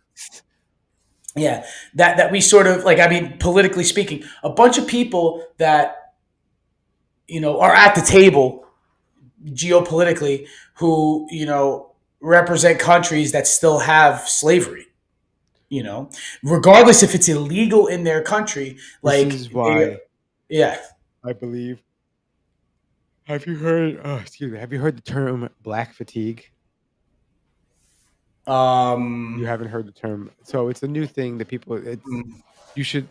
yeah, that we sort of like, I mean, politically speaking, a bunch of people that, you know, are at the table geopolitically who, you know, represent countries that still have slavery, you know, regardless if it's illegal in their country. Like, this is why, yeah, I believe. Have you heard? Have you heard the term black fatigue? You haven't heard the term, so it's a new thing that people. You should.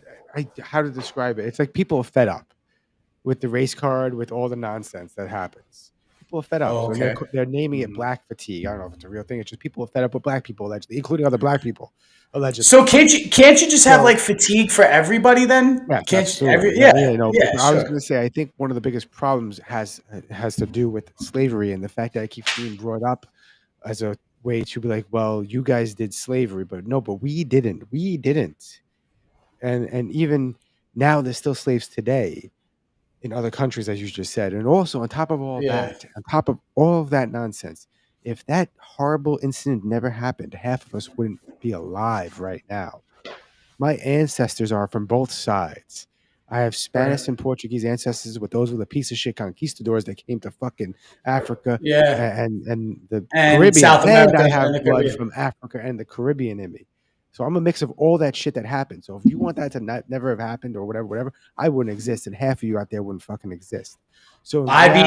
How to describe it? It's like people are fed up with the race card, with all the nonsense that happens. People are fed up. Oh, So okay. they're naming it black fatigue. I don't know if it's a real thing. It's just people are fed up with black people, allegedly, including other black people, allegedly. So can't you just have like fatigue for everybody then? Yeah, Can't you, absolutely. I was sure. going to say, I think one of the biggest problems has to do with slavery and the fact that it keeps being brought up as a way to be like, well, you guys did slavery, but we didn't. We didn't. And even now, there's still slaves today in other countries, as you just said. And also, on top of all that, on top of all of that nonsense, if that horrible incident never happened, half of us wouldn't be alive right now. My ancestors are from both sides. I have Spanish and Portuguese ancestors, but those were the piece of shit conquistadors that came to fucking Africa and the Caribbean. South America and I have and the blood Caribbean. from Africa and the Caribbean in me. So I'm a mix of all that shit that happened. So if you want that to never have happened or whatever, I wouldn't exist, and half of you out there wouldn't fucking exist. So I'd be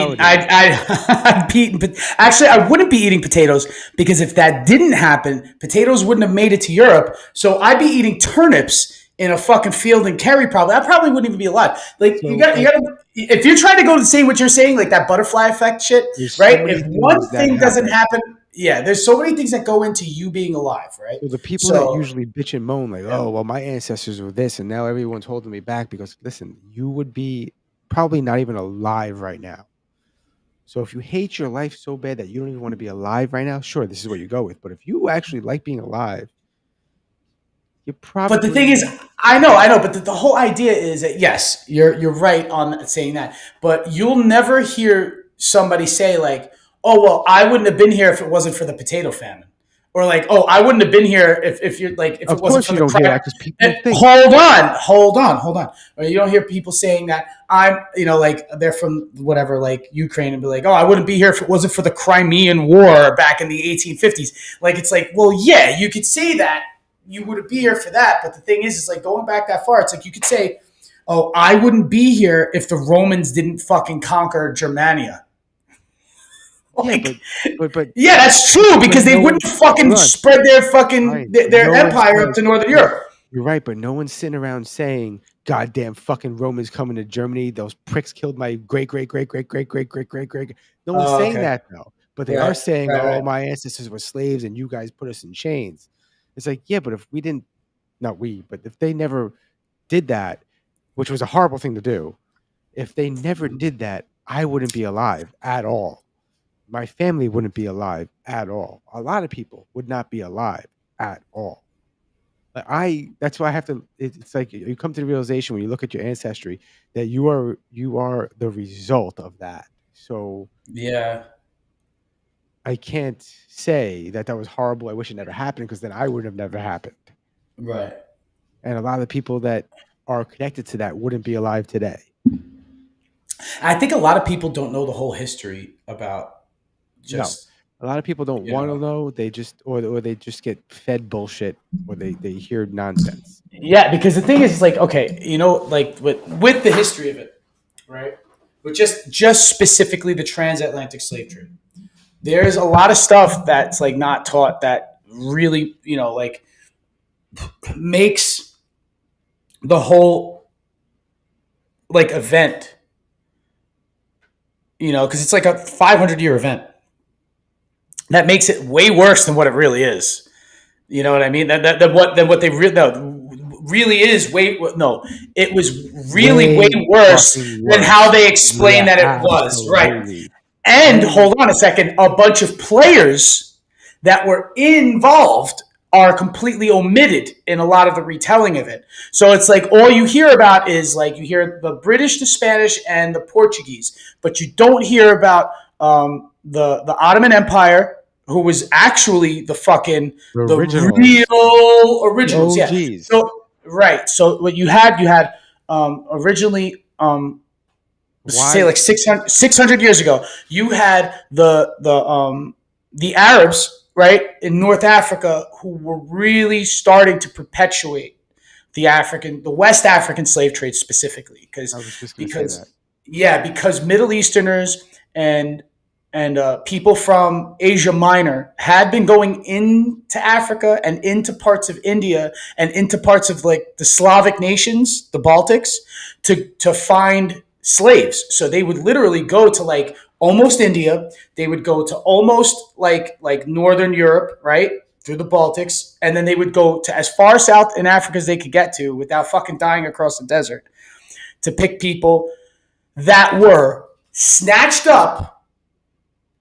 eating. Actually, I wouldn't be eating potatoes because if that didn't happen, potatoes wouldn't have made it to Europe. So I'd be eating turnips in a fucking field in Kerry. Probably, I probably wouldn't even be alive. Like you got. If you're trying to go to say what you're saying, like that butterfly effect shit, right? If one thing doesn't happen, yeah, there's so many things that go into you being alive, right? So the people that usually bitch and moan like, oh, well, my ancestors were this, and now everyone's holding me back because, listen, you would be probably not even alive right now. So if you hate your life so bad that you don't even want to be alive right now, sure, this is what you go with. But if you actually like being alive, you probably. But the thing is, I know, but the whole idea is that yes, you're right on saying that, but you'll never hear somebody say like, oh, well, I wouldn't have been here if it wasn't for the potato famine. Or like, oh, I wouldn't have been here if you're like, if it wasn't for the crap. Hold on. Or you don't hear people saying that I'm, you know, like they're from whatever, like Ukraine, and be like, oh, I wouldn't be here if it wasn't for the Crimean War back in the 1850s. Like, it's like, well, yeah, you could say that you wouldn't be here for that. But the thing is like going back that far, it's like you could say, oh, I wouldn't be here if the Romans didn't fucking conquer Germania. Like, but yeah, that's true because they wouldn't fucking spread their fucking their empire up to Northern Europe. You're right, but no one's sitting around saying, "Goddamn fucking Romans coming to Germany. Those pricks killed my great." No one's saying that though, but they are saying, "Oh, my ancestors were slaves, and you guys put us in chains." It's like, yeah, but if we didn't, but if they never did that, which was a horrible thing to do, if they never did that, I wouldn't be alive at all. My family wouldn't be alive at all. A lot of people would not be alive at all. That's why I have to. It's like you come to the realization when you look at your ancestry that you are the result of that. So yeah, I can't say that was horrible. I wish it never happened because then I would have never happened. Right. And a lot of the people that are connected to that wouldn't be alive today. I think a lot of people don't know the whole history about. A lot of people don't want to know. They just or they just get fed bullshit or they hear nonsense. Yeah, because the thing is like, okay, you know, like with the history of it, right? but just specifically the transatlantic slave trade. There's a lot of stuff that's like not taught that really, like makes the whole like event, because it's like a 500-year event that makes it way worse than what it really is. You know what I mean? Than what they really is. It was really way worse than how they explained that it was. Right. And hold on a second, a bunch of players that were involved are completely omitted in a lot of the retelling of it. So it's like all you hear about is like you hear the British, the Spanish, and the Portuguese, but you don't hear about the Ottoman Empire, who was actually the real originals. Yeah. So right. So what you had originally say like 600 years ago, you had the Arabs, right, in North Africa, who were really starting to perpetuate the West African slave trade specifically, because Middle Easterners and people from Asia Minor had been going into Africa and into parts of India and into parts of like the Slavic nations, the Baltics, to find slaves. So they would literally go to like almost India. They would go to almost like Northern Europe, right, through the Baltics, and then they would go to as far south in Africa as they could get to without fucking dying across the desert to pick people that were snatched up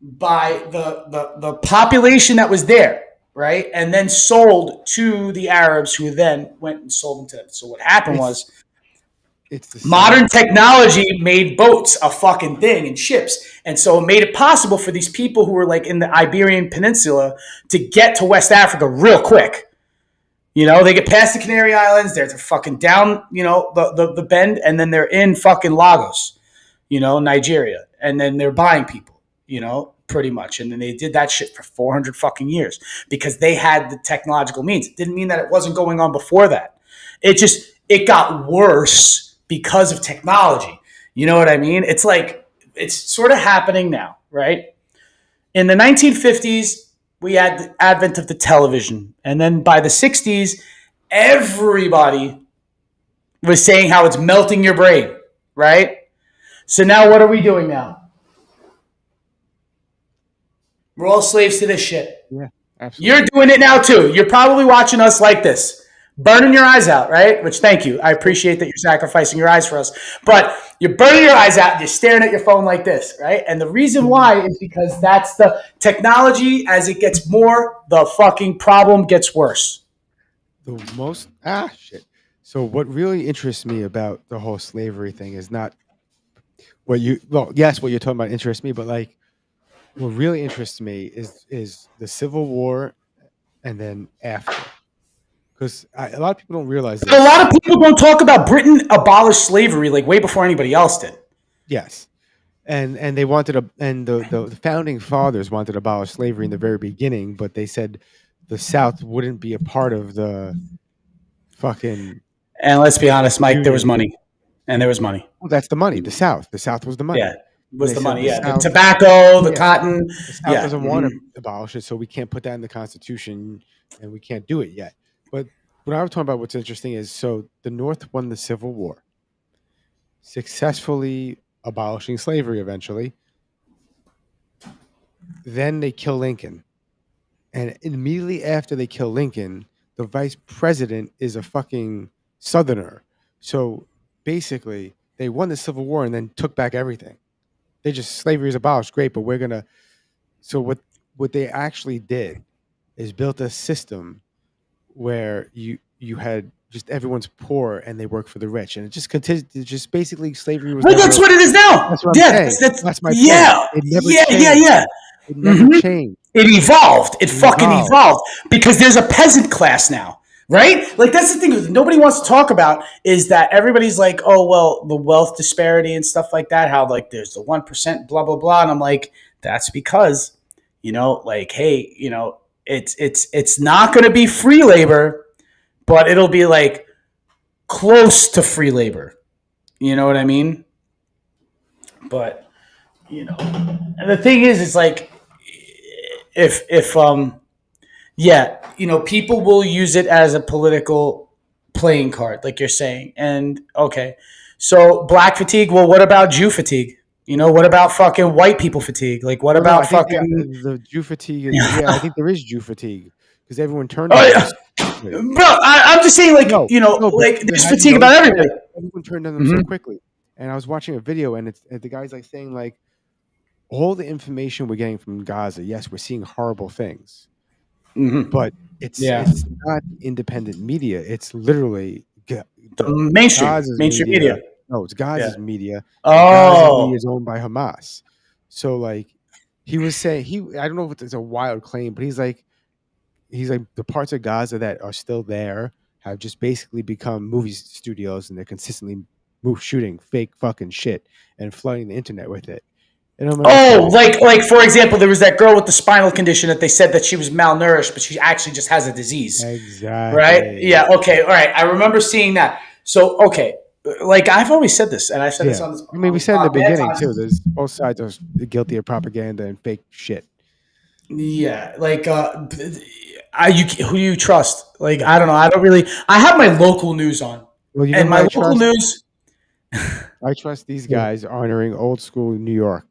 by the population that was there, right, and then sold to the Arabs, who then went and sold them to them. So what happened was modern technology made boats a fucking thing and ships. And so it made it possible for these people who were like in the Iberian Peninsula to get to West Africa real quick. They get past the Canary Islands, they're fucking down, the bend, and then they're in fucking Lagos, Nigeria. And then they're buying people, pretty much. And then they did that shit for 400 fucking years because they had the technological means. It didn't mean that it wasn't going on before that. It got worse because of technology. You know what I mean? It's like, it's sort of happening now, right? In the 1950s, we had the advent of the television. And then by the 60s, everybody was saying how it's melting your brain, right? So now what are we doing now? We're all slaves to this shit. Yeah, absolutely. You're doing it now too. You're probably watching us like this, burning your eyes out, right? Which, thank you. I appreciate that you're sacrificing your eyes for us. But you're burning your eyes out and you're staring at your phone like this, right? And the reason why is because that's the technology. As it gets more, the fucking problem gets worse. So what really interests me about the whole slavery thing is not what you're talking about interests me, but like what really interests me is the Civil War and then after. Because a lot of people don't realize that. A lot of people don't talk about Britain abolished slavery like way before anybody else did. Yes. And they wanted the founding fathers wanted to abolish slavery in the very beginning, but they said the South wouldn't be a part of the fucking. And let's be honest, Mike, there was money. And there was money. Well, that's the money. The South was the money. Yeah. Was the money, yeah. The tobacco, the cotton. The South doesn't want to abolish it, so we can't put that in the Constitution, and we can't do it yet. But what I was talking about, what's interesting is, so the North won the Civil War, successfully abolishing slavery eventually. Then they kill Lincoln. And immediately after they kill Lincoln, the vice president is a fucking Southerner. So basically, they won the Civil War and then took back everything. They just, slavery is abolished, great, but we're going to... So what they actually did is built a system where you had just everyone's poor and they work for the rich, and it just continued. Just basically slavery was. Well, that's what it is now. That's what I'm saying. That's my point. It never changed. It never changed. It evolved. It fucking evolved because there's a peasant class now, right? Like that's the thing that nobody wants to talk about is that everybody's like, oh well, the wealth disparity and stuff like that. How like there's the 1%, blah blah blah, and I'm like, that's because, like, hey, it's not going to be free labor, but it'll be like close to free labor. You know what I mean? But and the thing is, it's like if people will use it as a political playing card, like you're saying. And okay, so black fatigue. Well, what about Jew fatigue? What about fucking white people fatigue? Like, what about fucking the Jew fatigue? I think there is Jew fatigue because everyone turned. Oh yeah, bro. I'm just saying, like, like there's fatigue about everybody. Everyone turned on them so quickly. And I was watching a video, and the guy's like saying, like, all the information we're getting from Gaza. Yes, we're seeing horrible things, but it's not independent media. It's literally the mainstream media. No, it's Gaza's media. Oh, Gaza's media is owned by Hamas. So, like, he was saying I don't know if it's a wild claim, but he's like the parts of Gaza that are still there have just basically become movie studios, and they're consistently shooting fake fucking shit and flooding the internet with it. And I'm like for example, there was that girl with the spinal condition that they said that she was malnourished, but she actually just has a disease. Exactly. Right? Yeah. Okay. All right. I remember seeing that. So okay. Like I've always said this, and I've said this on this. I mean, we said in the beginning too. There's both sides are guilty of propaganda and fake shit. Yeah, like who do you trust? Like I don't know. I don't really. I have my local news on, and my local news. I trust these guys honoring old school New York.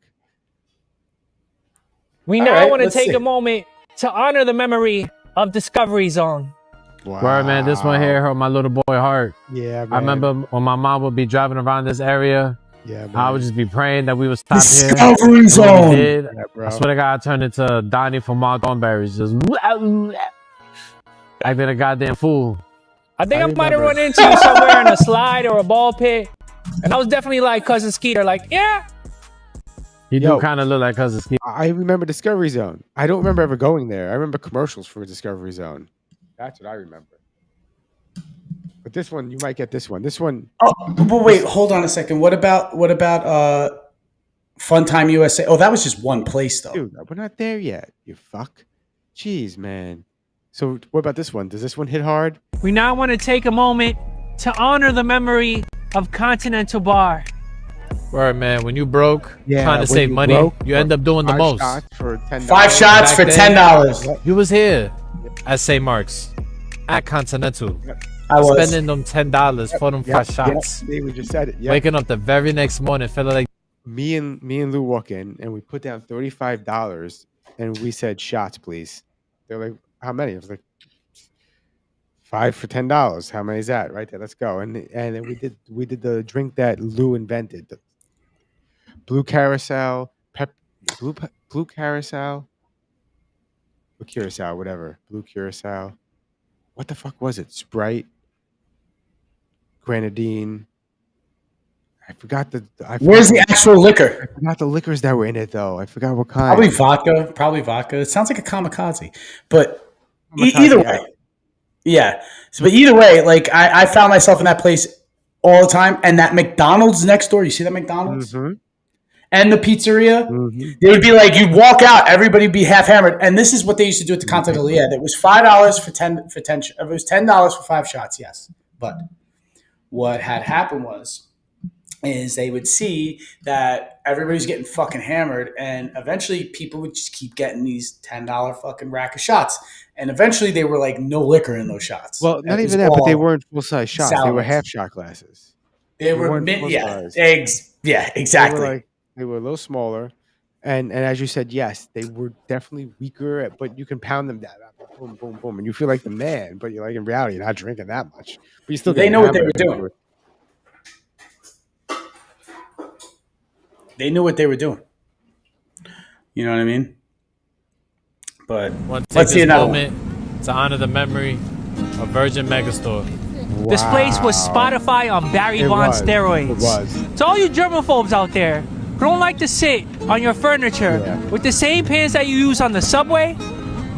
We now want to take a moment to honor the memory of Discovery Zone. Wow. Word, man, this one here hurt my little boy heart. Yeah, man. I remember when my mom would be driving around this area. Yeah, man. I would just be praying that we would stop here. Discovery Zone. Yeah, I swear to God, I turned into Donnie from Mark Thornberry's. Just I've been a goddamn fool. I think I might have run into you somewhere in a slide or a ball pit. And I was definitely like Cousin Skeeter, like, yeah. You do kind of look like Cousin Skeeter. I remember Discovery Zone. I don't remember ever going there. I remember commercials for Discovery Zone. That's what I remember. But this one, you might get this one. This one. Oh, but wait, hold on a second. What about Funtime USA? Oh, that was just one place, though. Dude, we're not there yet. You fuck. Jeez, man. So what about this one? Does this one hit hard? We now want to take a moment to honor the memory of Continental Bar. Word, man. When you broke, trying to save money, you end up doing the most. 5 shots for $10. You was here at St. Mark's at Continental. I was spending them $10 for them 5 shots. We just said it. Waking up the very next morning, feeling like me and Lou walk in and we put down $35 and we said shots, please. They're like, how many? I was like, 5 for $10. How many is that? Right there. Let's go. And then we did the drink that Lou invented. The blue carousel, blue carousel, blue curacao, whatever. Blue curacao. What the fuck was it? Sprite, grenadine. I forgot Where's the actual liquor? I forgot the liquors that were in it, though. I forgot what kind. Probably vodka. It sounds like a kamikaze. But either way. Yeah. But either way, like I found myself in that place all the time. And that McDonald's next door, you see that McDonald's? Mm-hmm. And the pizzeria, they would be like, you'd walk out, everybody would be half hammered. And this is what they used to do at the Continental. Yeah, it was $5 for 10. It was $10 for 5 shots. Yes, but what had happened is they would see that everybody's getting fucking hammered, and eventually people would just keep getting these $10 fucking rack of shots. And eventually they were like no liquor in those shots. Well, not even that, but they weren't full size shots. Salads. They were half shot glasses. They were exactly. They were a little smaller, and as you said, yes, they were definitely weaker. But you can pound them down, boom, boom, boom, and you feel like the man. But you're like in reality, you're not drinking that much. But you still they know what they were doing. They knew what they were doing. You know what I mean? But let's see another moment to honor the memory of Virgin Megastore. Wow. This place was Spotify on Barry Bonds steroids. It was. To all you germaphobes out there who don't like to sit on your furniture with the same pants that you use on the subway,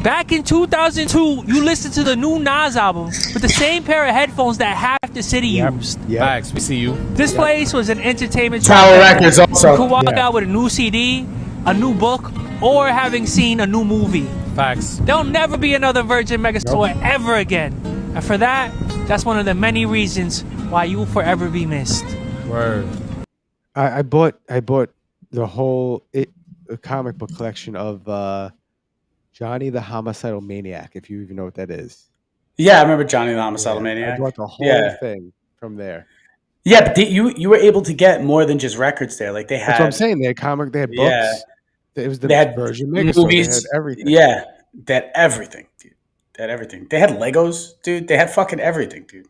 back in 2002, you listened to the new Nas album with the same pair of headphones that half the city used. Facts, we see you. This place was an entertainment Tower Records also. You could walk out with a new CD, a new book, or having seen a new movie. Facts. There'll never be another Virgin Megastore ever again. And for that, that's one of the many reasons why you'll forever be missed. Word. I bought the whole a comic book collection of Johnny the Homicidal Maniac, if you even know what that is. Yeah, I remember Johnny the Homicidal I Maniac. bought the whole thing from there. Yeah, but you were able to get more than just records there. Like they had. That's what I'm saying. They had comic. They had books. Yeah. It was the They had version Megastore. movies. They had everything. Yeah, they had everything, dude. They had everything. They had Legos, dude. They had fucking everything, dude.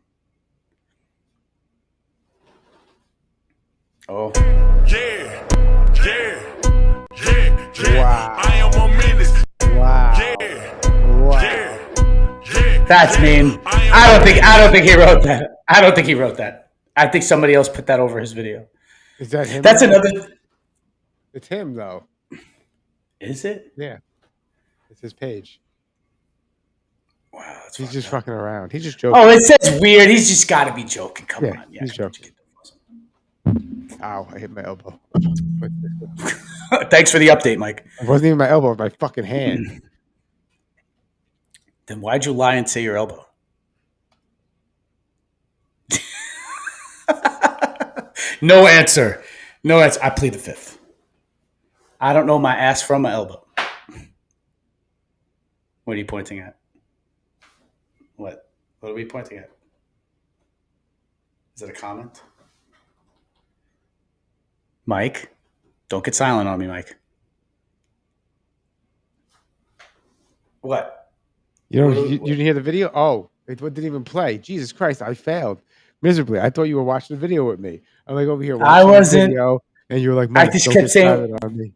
Oh. Yeah. Wow. I am a menace. Wow. Yeah. That's mean. I don't think he wrote that. I don't think he wrote that. I think somebody else put that over his video. Is that him? That's another. It's him though. Is it? Yeah. It's his page. Wow. He's just fucking around. He's just joking. Oh, it says weird. He's just got to be joking. Come on. Yeah, he's joking. Ow! I hit my elbow. Thanks for the update, Mike. It wasn't even my elbow. It was my fucking hand. Then why'd you lie and say your elbow? No answer. No answer. I plead the fifth. I don't know my ass from my elbow. What are you pointing at? What are we pointing at? Is it a comment? Mike? Don't get silent on me, Mike. What? You didn't hear the video? Oh, it didn't even play. Jesus Christ, I failed miserably. I thought you were watching the video with me. I'm like over here watching I wasn't. the video, and you were like, I Mike, just don't kept get saying. silent on me.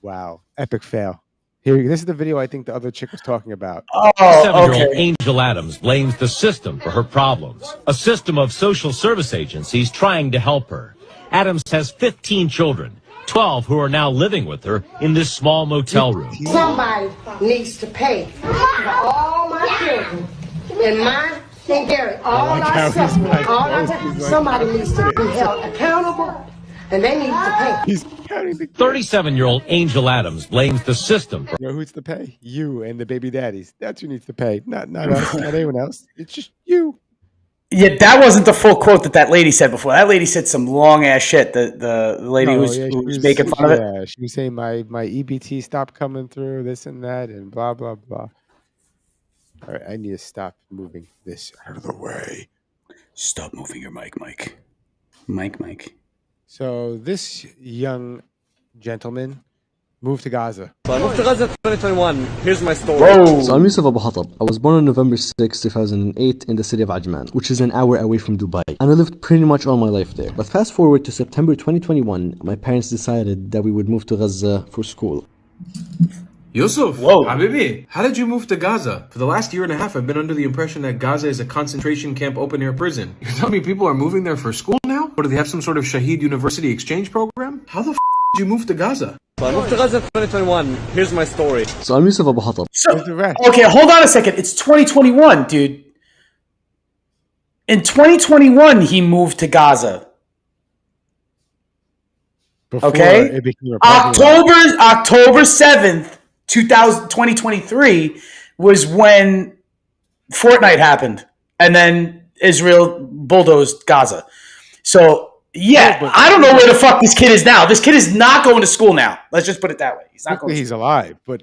Wow, epic fail. Here, this is the video I think the other chick was talking about. Oh, 7-year-old okay. Angel Adams blames the system for her problems. A system of social service agencies trying to help her. Adams has 15 children, 12 who are now living with her in this small motel room. Somebody needs to pay for all my children and mine and Gary. All our suffering, all our somebody needs to be held accountable, and they need to pay. He's counting the 37-year-old Angel Adams blames the system for You know who's to pay? You and the baby daddies. That's who needs to pay. Not us, not anyone else. It's just you. Yeah, that wasn't the full quote that lady said before. That lady said some long ass shit. The lady who was making fun of it. Yeah, she was saying my EBT stopped coming through, this and that, and blah blah blah. All right, I need to stop moving this out of the way. Stop moving your mic, Mike. Mike. So this young gentleman moved to Gaza. So I moved to Gaza in 2021. Here's my story. Whoa. So I'm Yusuf Abu Hatab. I was born on November 6, 2008 in the city of Ajman, which is an hour away from Dubai. And I lived pretty much all my life there. But fast forward to September 2021, my parents decided that we would move to Gaza for school. Yusuf, Whoa. Habibi, how did you move to Gaza? For the last year and a half, I've been under the impression that Gaza is a concentration camp open-air prison. You're telling me people are moving there for school now? Or do they have some sort of Shaheed University exchange program? How the did you move to Gaza? So I moved to Gaza in 2021. Here's my story. So I'm Yusuf Abu Hatab. So, okay, hold on a second. It's 2021, dude. In 2021, he moved to Gaza. Before Okay? it became a parking lot. October 7th, 2023 was when Fortnite happened. And then Israel bulldozed Gaza. So, yeah, I don't know where the fuck this kid is now. This kid is not going to school now. Let's just put it that way. He's not going to Hopefully he's school. alive, but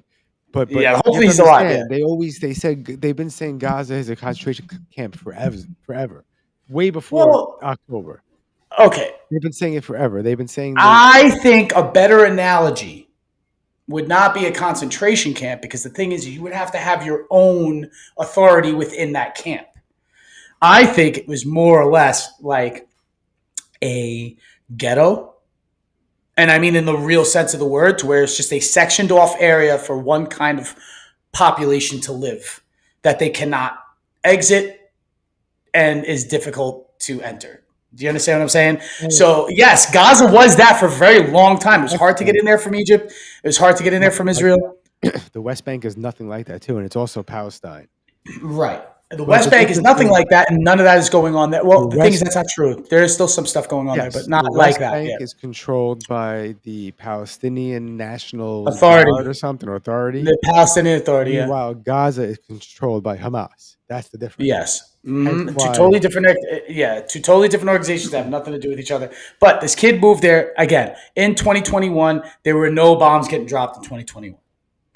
Yeah, you have hopefully to he's alive, understand, they've been saying Gaza is a concentration camp forever, way before October. Okay. They've been saying it forever. They've been saying I think a better analogy would not be a concentration camp, because the thing is, you would have to have your own authority within that camp. I think it was more or less like a ghetto. And I mean in the real sense of the word, to where it's just a sectioned off area for one kind of population to live that they cannot exit and is difficult to enter. Do you understand what I'm saying? So, yes, Gaza was that for a very long time. It was hard to get in there from Egypt. It was hard to get in there from Israel. The West Bank is nothing like that, too, and it's also Palestine. Right. The West Bank is nothing like that, and none of that is going on there. Well, the thing is, that's not true. There is still some stuff going on there, but not like that. The West Bank is controlled by the Palestinian National Authority Guard or something, or authority. The Palestinian Authority, yeah. Meanwhile, Gaza is controlled by Hamas. That's the difference. Yes. Two totally different organizations that have nothing to do with each other. But this kid moved there again in 2021. There were no bombs getting dropped in 2021.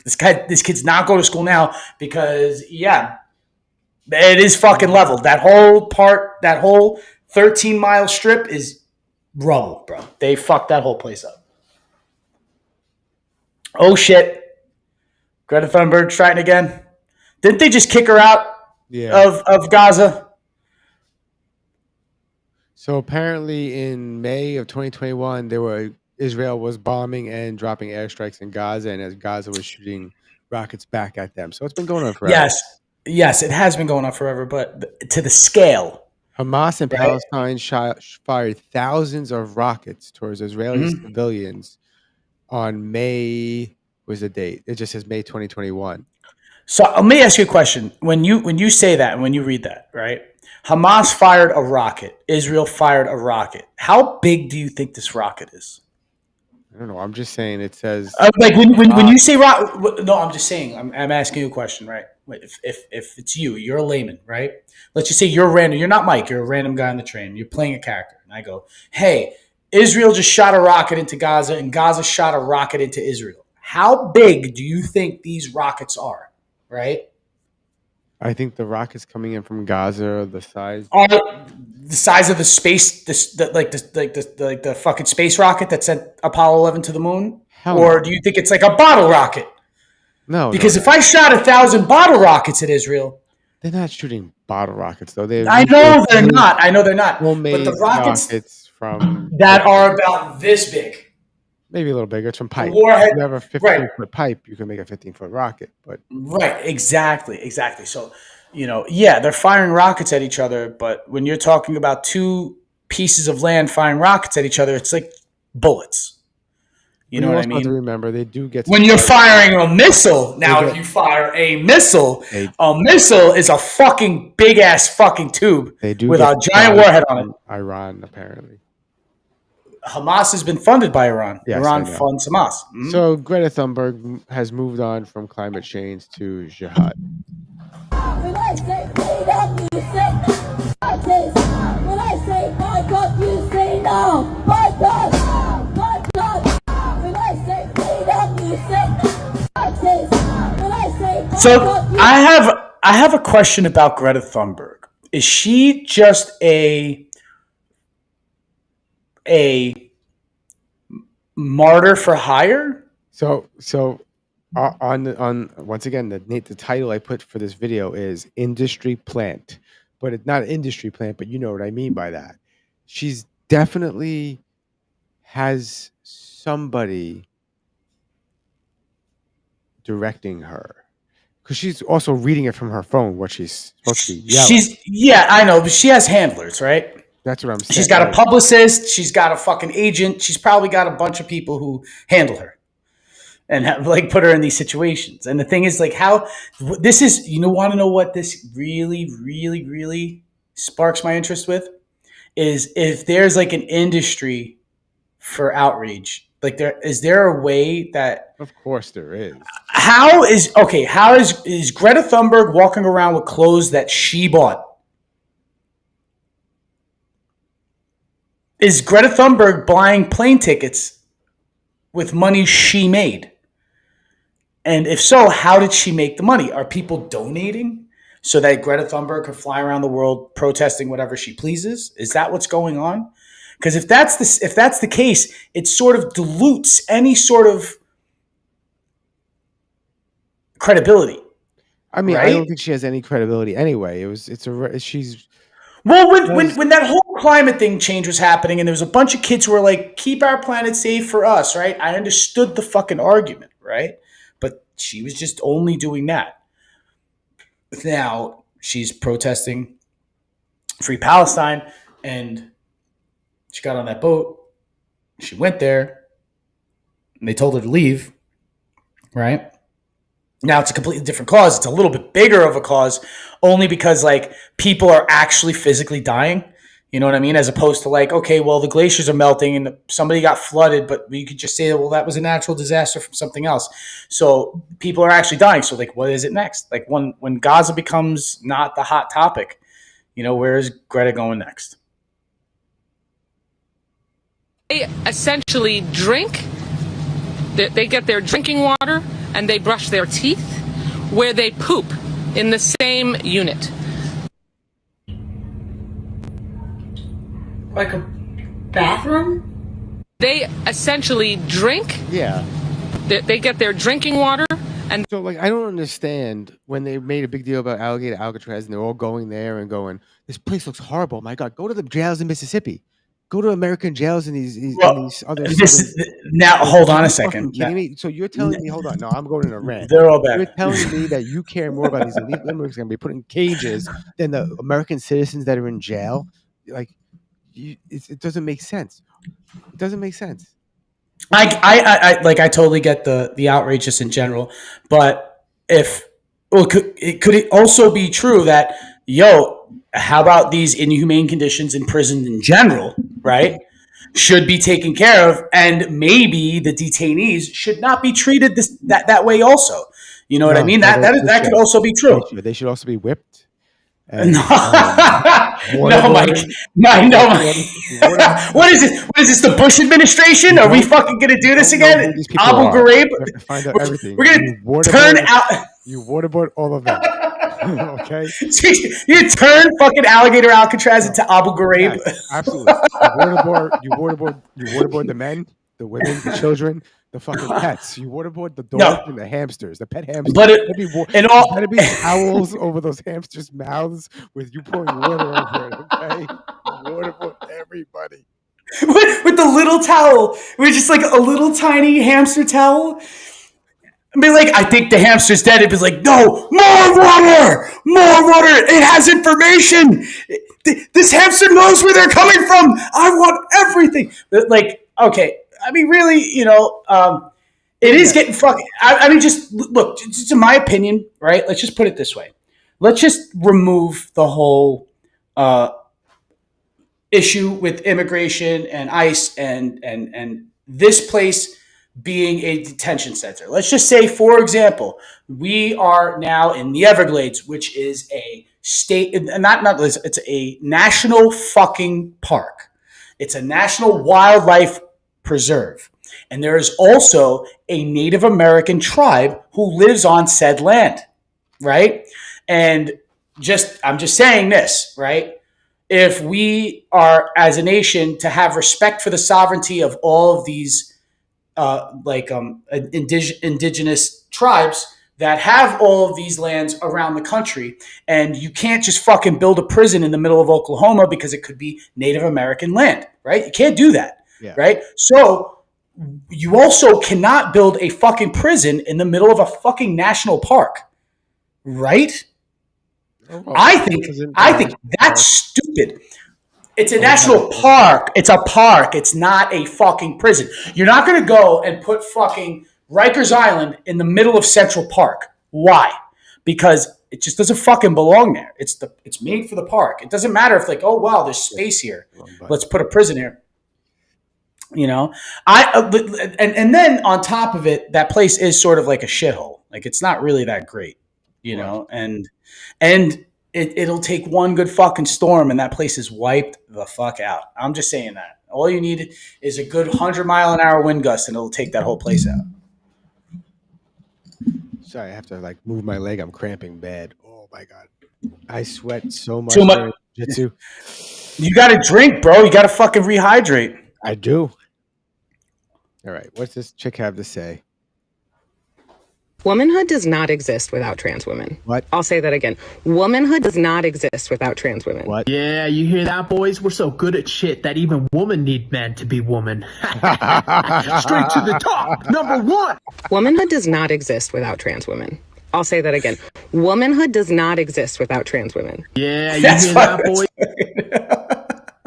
This kid's not going to school now because it is fucking leveled. That whole 13-mile strip is rubble, bro. They fucked that whole place up. Oh shit. Greta Thunberg trying again. Didn't they just kick her out of Gaza? So apparently in May of 2021, Israel was bombing and dropping airstrikes in Gaza, and as Gaza was shooting rockets back at them. So it's been going on forever. Yes, it has been going on forever, but to the scale. Hamas and Palestine fired thousands of rockets towards Israeli civilians on May, was the date? It just says May 2021. So let me ask you a question. When you say that and when you read that, right? Hamas fired a rocket. Israel fired a rocket. How big do you think this rocket is? I don't know. I'm just saying it says like when you say rocket. No, I'm just saying. I'm asking you a question, right? If it's you're a layman, right? Let's just say you're random. You're not Mike. You're a random guy on the train. You're playing a character, and I go, "Hey, Israel just shot a rocket into Gaza, and Gaza shot a rocket into Israel. How big do you think these rockets are?" Right? I think the rockets coming in from Gaza are the size of the space, the fucking space rocket that sent Apollo 11 to the moon, or do you think it's like a bottle rocket? No, because if I shot 1,000 bottle rockets at Israel, they're not shooting bottle rockets though. I know they're not. But the rockets from that are about this big. Maybe a little bigger. It's from pipe. Warhead, if you have a 15-foot pipe, you can make a 15-foot rocket. But exactly. So, they're firing rockets at each other. But when you're talking about two pieces of land firing rockets at each other, it's like bullets. You know what I mean? Have to remember, they do get when you're firing a missile. Now, if you fire a missile is a fucking big ass fucking tube with a giant warhead on it. Iran, apparently. Hamas has been funded by Iran. Yes, Iran funds Hamas. Mm-hmm. So Greta Thunberg has moved on from climate change to jihad. When I say freedom, you say justice. When I say boycott, you say no. Boycott. When I say freedom, you say justice. When I say boycott, so I have a question about Greta Thunberg. Is she just a martyr for hire? So on once again, the title I put for this video is industry plant, but it's not industry plant, but you know what I mean by that. She's definitely has somebody directing her, because she's also reading it from her phone what she's supposed to be yelling. I know, but she has handlers, right? That's what I'm saying. She's got a publicist. She's got a fucking agent. She's probably got a bunch of people who handle her and put her in these situations. And the thing is, how this is, want to know what this really, really, really sparks my interest with is if there's an industry for outrage. Is there a way that? Of course there is. How is Greta Thunberg walking around with clothes that she bought? Is Greta Thunberg buying plane tickets with money she made? And if so, how did she make the money? Are people donating so that Greta Thunberg could fly around the world protesting whatever she pleases? Is that what's going on? Because if that's the case, it sort of dilutes any sort of credibility. I mean, right? I don't think she has any credibility anyway. She's. Well, when that whole climate thing change was happening and there was a bunch of kids who were like, keep our planet safe for us, right? I understood the fucking argument, right? But she was just only doing that. Now she's protesting Free Palestine, and she got on that boat. She went there, and they told her to leave, right? Now it's a completely different cause. It's a little bit bigger of a cause only because like people are actually physically dying. You know what I mean? As opposed to like, okay, well, the glaciers are melting and somebody got flooded, but you could just say, well, that was a natural disaster from something else. So people are actually dying. So like, what is it next? Like when Gaza becomes not the hot topic, you know, where is Greta going next? They essentially drink, they get their drinking water and they brush their teeth where they poop in the same unit. Like a bathroom? They essentially drink. Yeah. They get their drinking water and so like I don't understand when they made a big deal about Alligator Alcatraz and they're all going there and going, this place looks horrible. My God, go to the jails in Mississippi. Go to American jails in these other. Now hold on a second. Kidding me? So you're telling me, hold on, no, I'm going in a rant. They're all bad. You're telling me that you care more about these elite immigrants going to be put in cages than the American citizens that are in jail? Like, it doesn't make sense. It doesn't make sense. I totally get the outrage just in general, but could it also be true that how about these inhumane conditions in prison in general, right? Should be taken care of, and maybe the detainees should not be treated that way also. You know what I mean? That could also be true. They should also be whipped. No, Mike. No, Mike. What is this? What is this? The Bush administration? Are we fucking gonna do this again? Abu Ghraib? Find out everything. We're gonna turn out. You waterboard all of them. Okay. You turn fucking Alligator Alcatraz into Abu Ghraib. Yes, absolutely. You waterboard the men, the women, the children, the fucking pets. You waterboard the dogs and the hamsters, the pet hamsters. But there'd be towels over those hamsters' mouths with you pouring water over it. Okay. Waterboard everybody. With the little towel. We're just like a little tiny hamster towel. I mean, like, I think the hamster's dead. It'd be like, no, more water. It has information. This hamster knows where they're coming from. I want everything. Like, okay. I mean, really, it is getting fucking. I mean, just look, just in my opinion, right? Let's just put it this way. Let's just remove the whole issue with immigration and ICE and this place being a detention center. Let's just say, for example, we are now in the Everglades, which is a state, it's a national fucking park. It's a national wildlife preserve. And there is also a Native American tribe who lives on said land, right? And I'm just saying this, right? If we are, as a nation, to have respect for the sovereignty of all of these indigenous tribes that have all of these lands around the country, and you can't just fucking build a prison in the middle of Oklahoma because it could be Native American land, right? You can't do that, right? So you also cannot build a fucking prison in the middle of a fucking national park, right? I think that's stupid. It's a national park. It's a park. It's not a fucking prison. You're not going to go and put fucking Rikers Island in the middle of Central Park. Why? Because it just doesn't fucking belong there. It's made for the park. It doesn't matter if like, oh wow, there's space here. Let's put a prison here. You know, and then on top of it, that place is sort of like a shithole. Like it's not really that great, you know, and it'll take one good fucking storm and that place is wiped the fuck out. I'm just saying that. All you need is a good 100-mile-an-hour wind gust and it'll take that whole place out. Sorry, I have to like move my leg. I'm cramping bad. Oh my God. I sweat so much. Too much. Jiu-jitsu. You got to drink, bro. You got to fucking rehydrate. I do. All right. What's this chick have to say? Womanhood does not exist without trans women. What? I'll say that again. Womanhood does not exist without trans women. What? Yeah, you hear that, boys? We're so good at shit that even women need men to be woman. Straight to the top. Number one. Womanhood does not exist without trans women. I'll say that again. Womanhood does not exist without trans women. Yeah, you hear that, boys?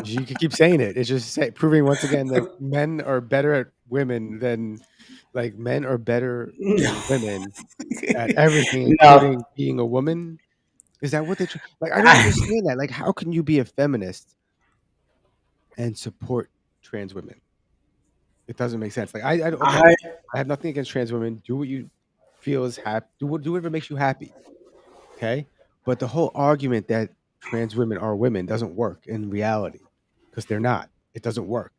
You can keep saying it. It's just proving once again that men are better at women than like men are better than women at everything, including being a woman. Is that what they like? I don't understand that. Like, how can you be a feminist and support trans women? It doesn't make sense. Like, I have nothing against trans women. Do what you feel is happy. Do whatever makes you happy. Okay, but the whole argument that trans women are women doesn't work in reality because they're not. It doesn't work.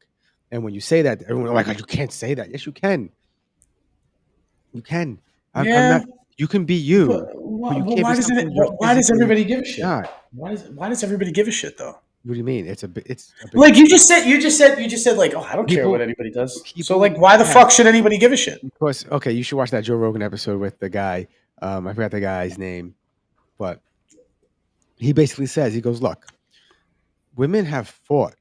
And when you say that, everyone like, you can't say that. Yes, you can. You can. I'm not. You can be you. Why does everybody give a shit? Why does everybody give a shit though? What do you mean? It's a big like you just said like, oh, I don't care what anybody does. So like, why the fuck should anybody give a shit? Of course. Okay, you should watch that Joe Rogan episode with the guy. I forgot the guy's name, but he basically says, he goes, look, women have fought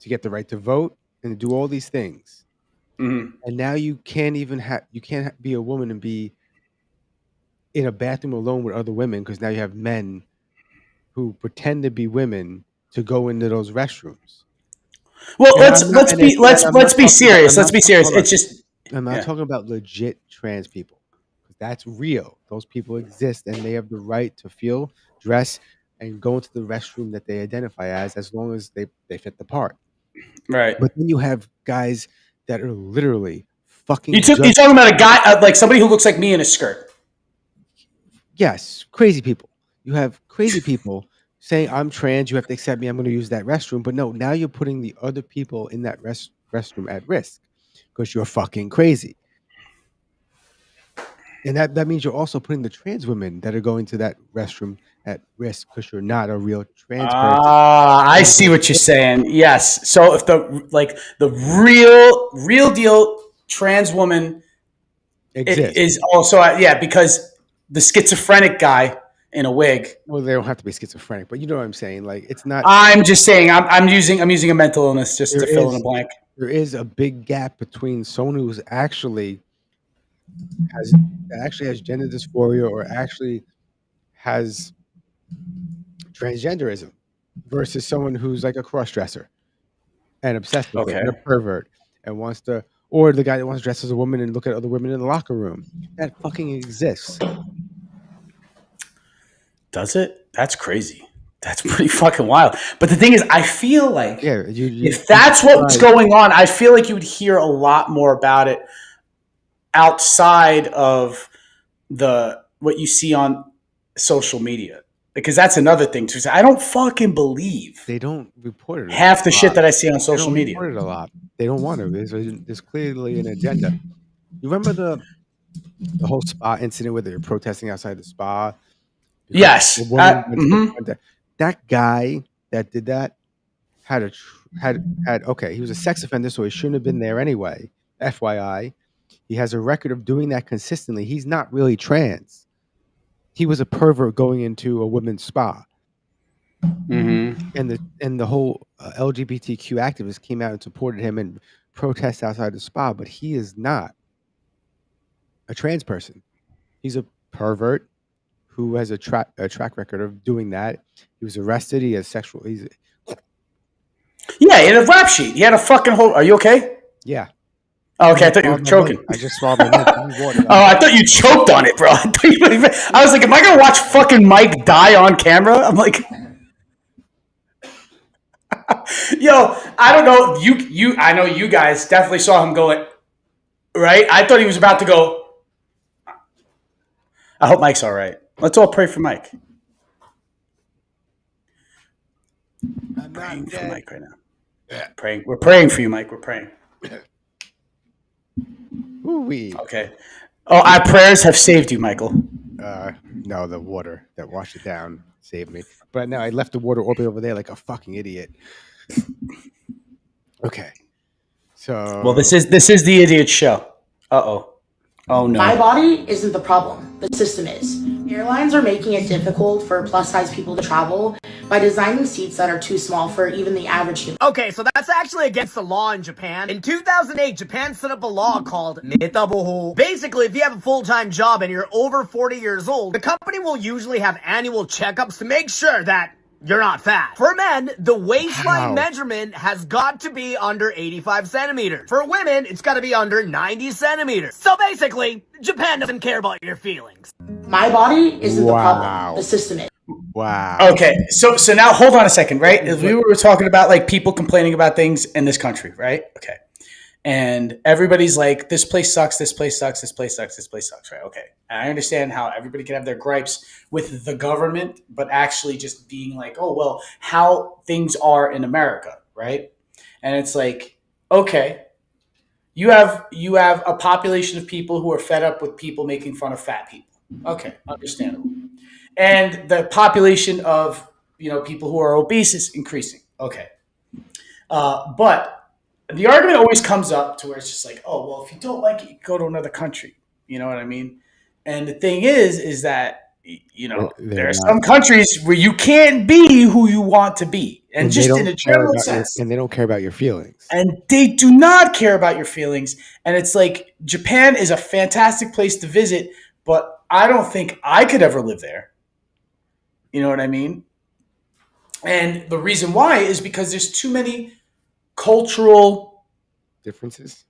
to get the right to vote and to do all these things. Mm-hmm. And now you can't be a woman and be in a bathroom alone with other women because now you have men who pretend to be women to go into those restrooms. Well, let's be serious. Let's be serious. It's just I'm not talking about legit trans people. That's real. Those people exist and they have the right to feel, dress, and go into the restroom that they identify as long as they fit the part. Right. But then you have guys that are literally fucking. You're talking about a guy like somebody who looks like me in a skirt. Yes, crazy people. You have crazy people saying, I'm trans, you have to accept me, I'm going to use that restroom. But no, now you're putting the other people in that restroom at risk because you're fucking crazy. And that means you're also putting the trans women that are going to that restroom at risk because you're not a real trans person. I see what you're saying. Yes. So if the real deal trans woman is also because the schizophrenic guy in a wig. Well, they don't have to be schizophrenic, but you know what I'm saying. Like, it's not. I'm just saying. I'm using a mental illness just to fill in a blank. There is a big gap between someone who's actually has gender dysphoria or actually has transgenderism versus someone who's like a cross-dresser and obsessed with it, and a pervert and wants to, or the guy that wants to dress as a woman and look at other women in the locker room. That fucking exists. Does it? That's crazy. That's pretty fucking wild. But the thing is, I feel like if that's what's going on, I feel like you would hear a lot more about it outside of what you see on social media, because that's another thing too. I don't fucking believe they don't report it. Half the shit that I see on social media. Report it a lot. They don't want to. There's clearly an agenda. You remember the whole spa incident where they were protesting outside the spa? Yes. That guy that did that had he was a sex offender, so he shouldn't have been there anyway. FYI. He has a record of doing that consistently. He's not really trans. He was a pervert going into a women's spa. Mm-hmm. And the whole LGBTQ activists came out and supported him and protested outside the spa, but he is not a trans person. He's a pervert who has a track record of doing that. He was arrested. He has sexual. He had a rap sheet. He had a fucking whole. Are you okay? Yeah. Oh, okay, I thought you were choking. I just swallowed my water. I thought you choked on it, bro. I was like, am I gonna watch fucking Mike die on camera? I'm like, yo, I don't know. I know you guys definitely saw him go right. I thought he was about to go. I hope Mike's all right. Let's all pray for Mike. I'm praying for Mike right now. Yeah. Praying. We're praying for you, Mike. We're praying. Ooh-wee. Okay. Oh, our prayers have saved you, Michael. No, the water that washed it down saved me. But now I left the water open over there like a fucking idiot. Okay. So. Well, this is the idiot show. Uh-oh. Oh, no. My body isn't the problem. The system is. Airlines are making it difficult for plus-size people to travel by designing seats that are too small for even the average human. Okay, so that's actually against the law in Japan. In 2008, Japan set up a law called Metaboho. Basically, if you have a full-time job and you're over 40 years old, the company will usually have annual checkups to make sure that you're not fat. For men, the waistline measurement has got to be under 85 centimeters. For women, it's got to be under 90 centimeters. So basically, Japan doesn't care about your feelings. My body isn't the problem. The system is. Wow. Okay, so now hold on a second, right? As we were talking about like people complaining about things in this country, right? Okay. And everybody's like, this place sucks, this place sucks, this place sucks, this place sucks, right? Okay. And I understand how everybody can have their gripes with the government, but actually just being like, oh, well, how things are in America, right? And it's like, okay, you have a population of people who are fed up with people making fun of fat people. Okay, understandable. And the population of, people who are obese is increasing. Okay. But the argument always comes up to where it's just like, oh, well, if you don't like it, you go to another country. You know what I mean? And the thing is that, there are some countries where you can't be who you want to be. And just in a general sense. And they don't care about your feelings. And they do not care about your feelings. And it's like, Japan is a fantastic place to visit, but I don't think I could ever live there. You know what I mean? And the reason why is because there's too many cultural differences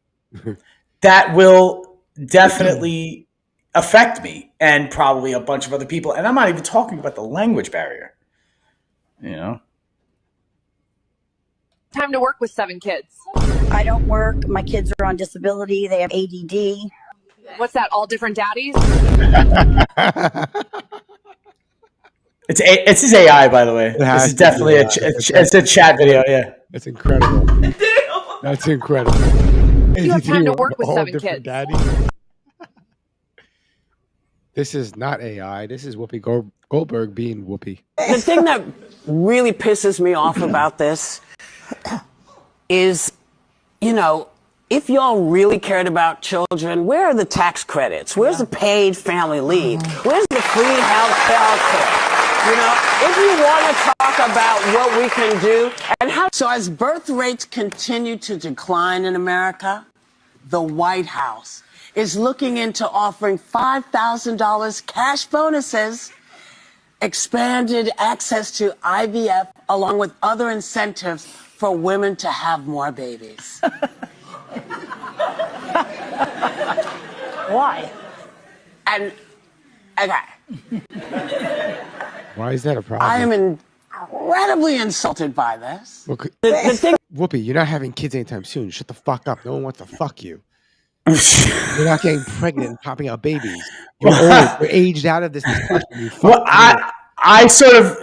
that will definitely affect me and probably a bunch of other people. And I'm not even talking about the language barrier. Time to work with 7 kids. I don't work. My kids are on disability. They have ADD. What's that? All different daddies? It's his AI, by the way. This is definitely it's a chat video. Yeah, that's incredible. That's incredible. You have time to work with 7 kids. Daddy. This is not AI. This is Whoopi Goldberg being Whoopi. The thing that really pisses me off about this is, if y'all really cared about children, where are the tax credits? Where's the paid family leave? Where's the free health care? If you want to talk about what we can do and how. So as birth rates continue to decline in America, the White House is looking into offering $5,000 cash bonuses, expanded access to IVF, along with other incentives for women to have more babies. Why? And, okay. Why is that a problem? I am incredibly insulted by this. Well, Whoopi, you're not having kids anytime soon. Shut the fuck up. No one wants to fuck you. You're not getting pregnant and popping out babies. You're old. You're aged out of this discussion. Well, I sort of,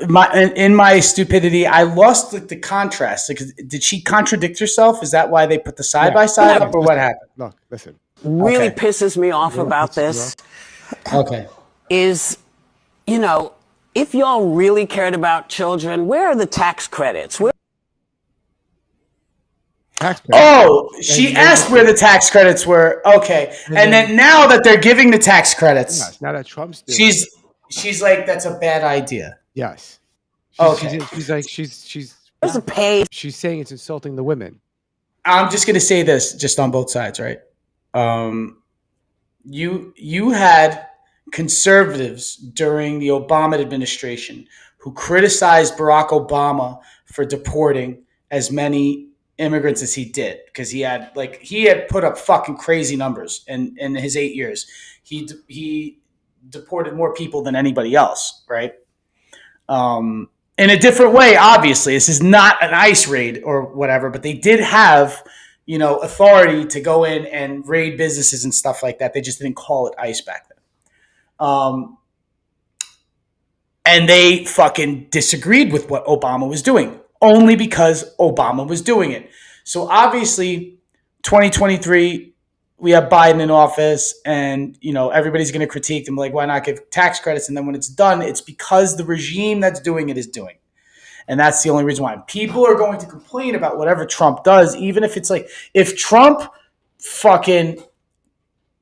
in my stupidity, I lost the contrast. Did she contradict herself? Is that why they put the side-by-side up, or what happened? Look, listen. Really pisses me off about this. Okay. Is, if y'all really cared about children, where are the tax credits? She asked where the tax credits were. Okay. And then now that they're giving the tax credits, yes, now that Trump's doing she's like, that's a bad idea. Yes. Okay. She's She's saying it's insulting the women. I'm just going to say this just on both sides, right? You had conservatives during the Obama administration who criticized Barack Obama for deporting as many immigrants as he did, because he had put up fucking crazy numbers in his 8 years. He deported more people than anybody else, right? In a different way, obviously. This is not an ICE raid or whatever, but they did have, authority to go in and raid businesses and stuff like that. They just didn't call it ICE back then. And they fucking disagreed with what Obama was doing, only because Obama was doing it. So obviously, 2023, we have Biden in office, and everybody's going to critique them, like, why not give tax credits? And then when it's done, it's because the regime that's doing it is doing. And that's the only reason why. People are going to complain about whatever Trump does, even if it's like, if Trump fucking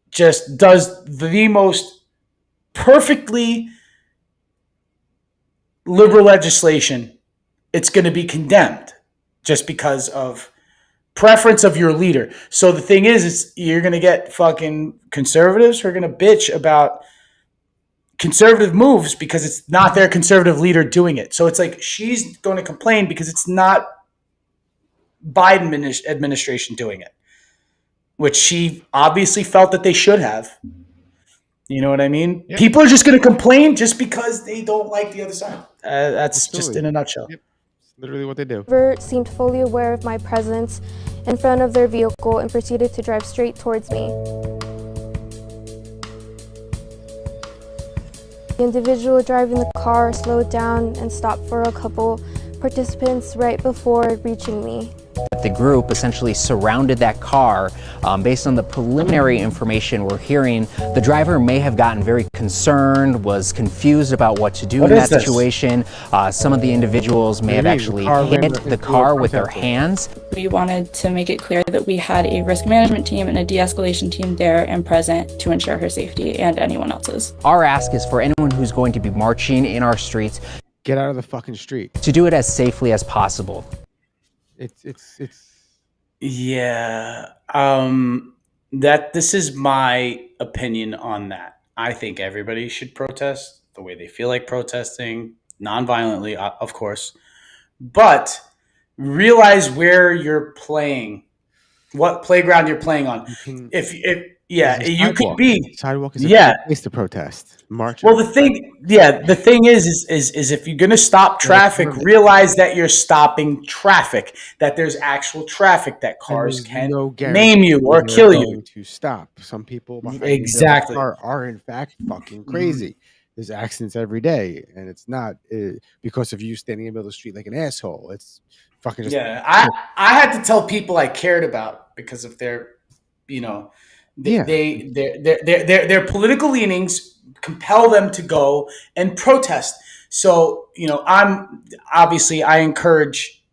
just does the most perfectly liberal legislation, it's going to be condemned just because of preference of your leader. So the thing is you're going to get fucking conservatives who are going to bitch about conservative moves because it's not their conservative leader doing it. So it's like she's going to complain because it's not Biden administration doing it, which she obviously felt that they should have. You know what I mean? Yep. People are just going to complain just because they don't like the other side. That's just in a nutshell. Yep. Literally what they do. Seemed fully aware of my presence in front of their vehicle and proceeded to drive straight towards me. The individual driving the car slowed down and stopped for a couple participants right before reaching me. The group essentially surrounded that car. Based on the preliminary information we're hearing, the driver may have gotten very concerned, was confused about what to do in that situation. Some of the individuals may have actually hit the car with their hands. We wanted to make it clear that we had a risk management team and a de-escalation team there and present to ensure her safety and anyone else's. Our ask is for anyone who's going to be marching in our streets, get out of the fucking street. To do it as safely as possible. It's yeah. That this is my opinion on that. I think everybody should protest the way they feel like protesting, non-violently, of course, but realize where you're playing, what playground you're playing on. You could be sidewalk is a place to protest. March. Well, the thing is if you're gonna stop traffic, realize that you're stopping traffic. That there's actual traffic that cars can maim you or kill you. To stop, some people exactly are in fact fucking crazy. There's accidents every day, and it's not because of you standing in the middle of the street like an asshole. It's fucking just I had to tell people I cared about because of their, their political leanings compel them to go and protest. So, I encourage,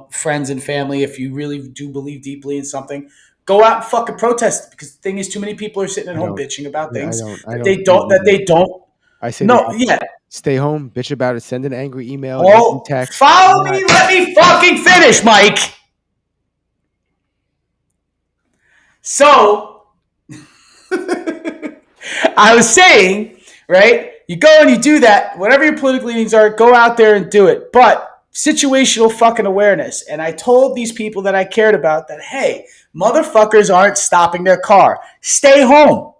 friends and family, if you really do believe deeply in something, go out and fucking protest, because the thing is too many people are sitting at home bitching about things they don't. I say stay home, bitch about it, send an angry email, text. Follow me, let me fucking finish, Mike. So I was saying, right? You go and you do that. Whatever your political leanings are, go out there and do it. But situational fucking awareness. And I told these people that I cared about that, hey, motherfuckers aren't stopping their car. Stay home.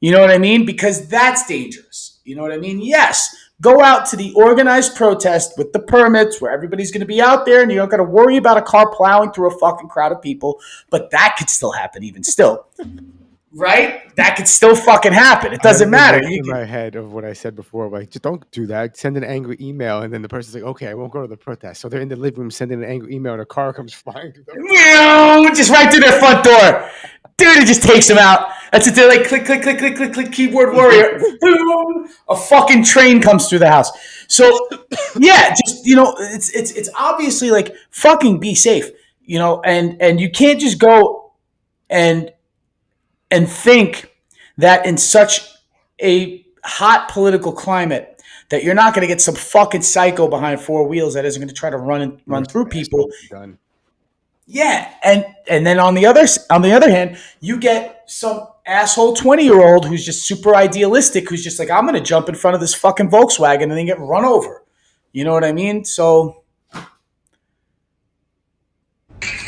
You know what I mean? Because that's dangerous. You know what I mean? Yes. Go out to the organized protest with the permits where everybody's going to be out there and you don't got to worry about a car plowing through a fucking crowd of people. But that could still happen even still. Right? That could still fucking happen. It doesn't matter. In my head of what I said before, like, just don't do that. Send an angry email, and then the person's like, okay, I won't go to the protest. So they're in the living room sending an angry email, and a car comes flying through them. Just right through their front door. Dude, it just takes them out. That's it. They're like, click, click, click, click, click, click, keyboard warrior. Boom. A fucking train comes through the house. So, yeah, just, it's obviously like, fucking be safe, and you can't just go and think that in such a hot political climate that you're not going to get some fucking psycho behind four wheels that isn't going to try to run through people. Done. Yeah, and then on the other hand, you get some asshole 20-year-old who's just super idealistic, who's just like, I'm going to jump in front of this fucking Volkswagen and then get run over. You know what I mean? So.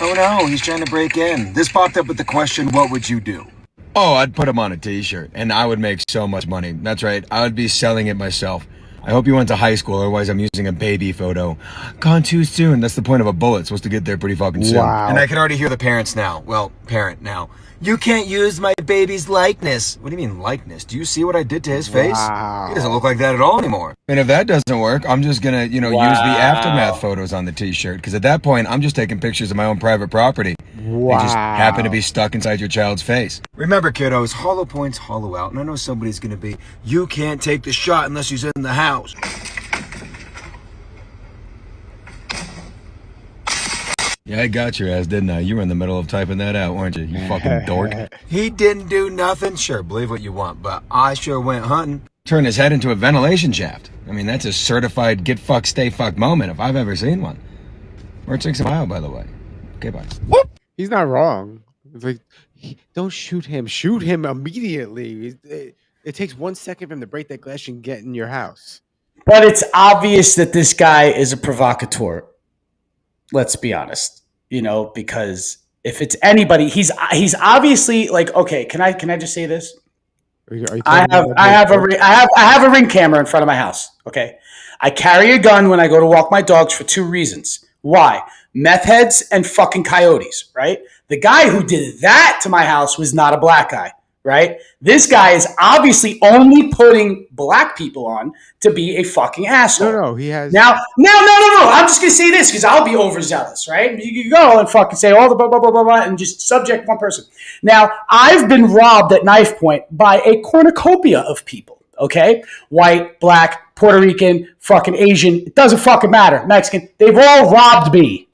Oh no, he's trying to break in. This popped up with the question, what would you do? Oh, I'd put him on a t-shirt, and I would make so much money. That's right, I would be selling it myself. I hope you went to high school, otherwise I'm using a baby photo. Gone too soon, that's the point of a bullet, it's supposed to get there pretty fucking soon. Wow. And I can already hear the parents now. Well, parent now. You can't use my baby's likeness. What do you mean likeness? Do you see what I did to his face? Wow. He doesn't look like that at all anymore. And if that doesn't work, I'm just gonna, use the aftermath photos on the t-shirt. Because at that point, I'm just taking pictures of my own private property. Wow. They just happen to be stuck inside your child's face. Remember, kiddos, hollow points hollow out. And I know somebody's gonna be, you can't take the shot unless he's in the house. Yeah, I got your ass, didn't I? You were in the middle of typing that out, weren't you? You fucking dork. He didn't do nothing? Sure, believe what you want, but I sure went hunting. Turned his head into a ventilation shaft. I mean, that's a certified get fucked, stay fucked moment if I've ever seen one. We're 6 mile, by the way. Okay, bye. Whoop! He's not wrong. It's like, don't shoot him. Shoot him immediately. It takes 1 second for him to break that glass and get in your house. But it's obvious that this guy is a provocateur. Let's be honest, because if it's anybody, he's obviously like, okay, can I just say this? I have a Ring camera in front of my house. Okay. I carry a gun when I go to walk my dogs for 2 reasons. Why? Meth heads and fucking coyotes, right? The guy who did that to my house was not a black guy, right? This guy is obviously only putting black people on to be a fucking asshole. No, he has. No. I'm just going to say this because I'll be overzealous, right? You can go and fucking say all the blah, blah, blah, blah, blah, and just subject one person. Now, I've been robbed at knife point by a cornucopia of people, okay? White, black, Puerto Rican, fucking Asian. It doesn't fucking matter. Mexican. They've all robbed me.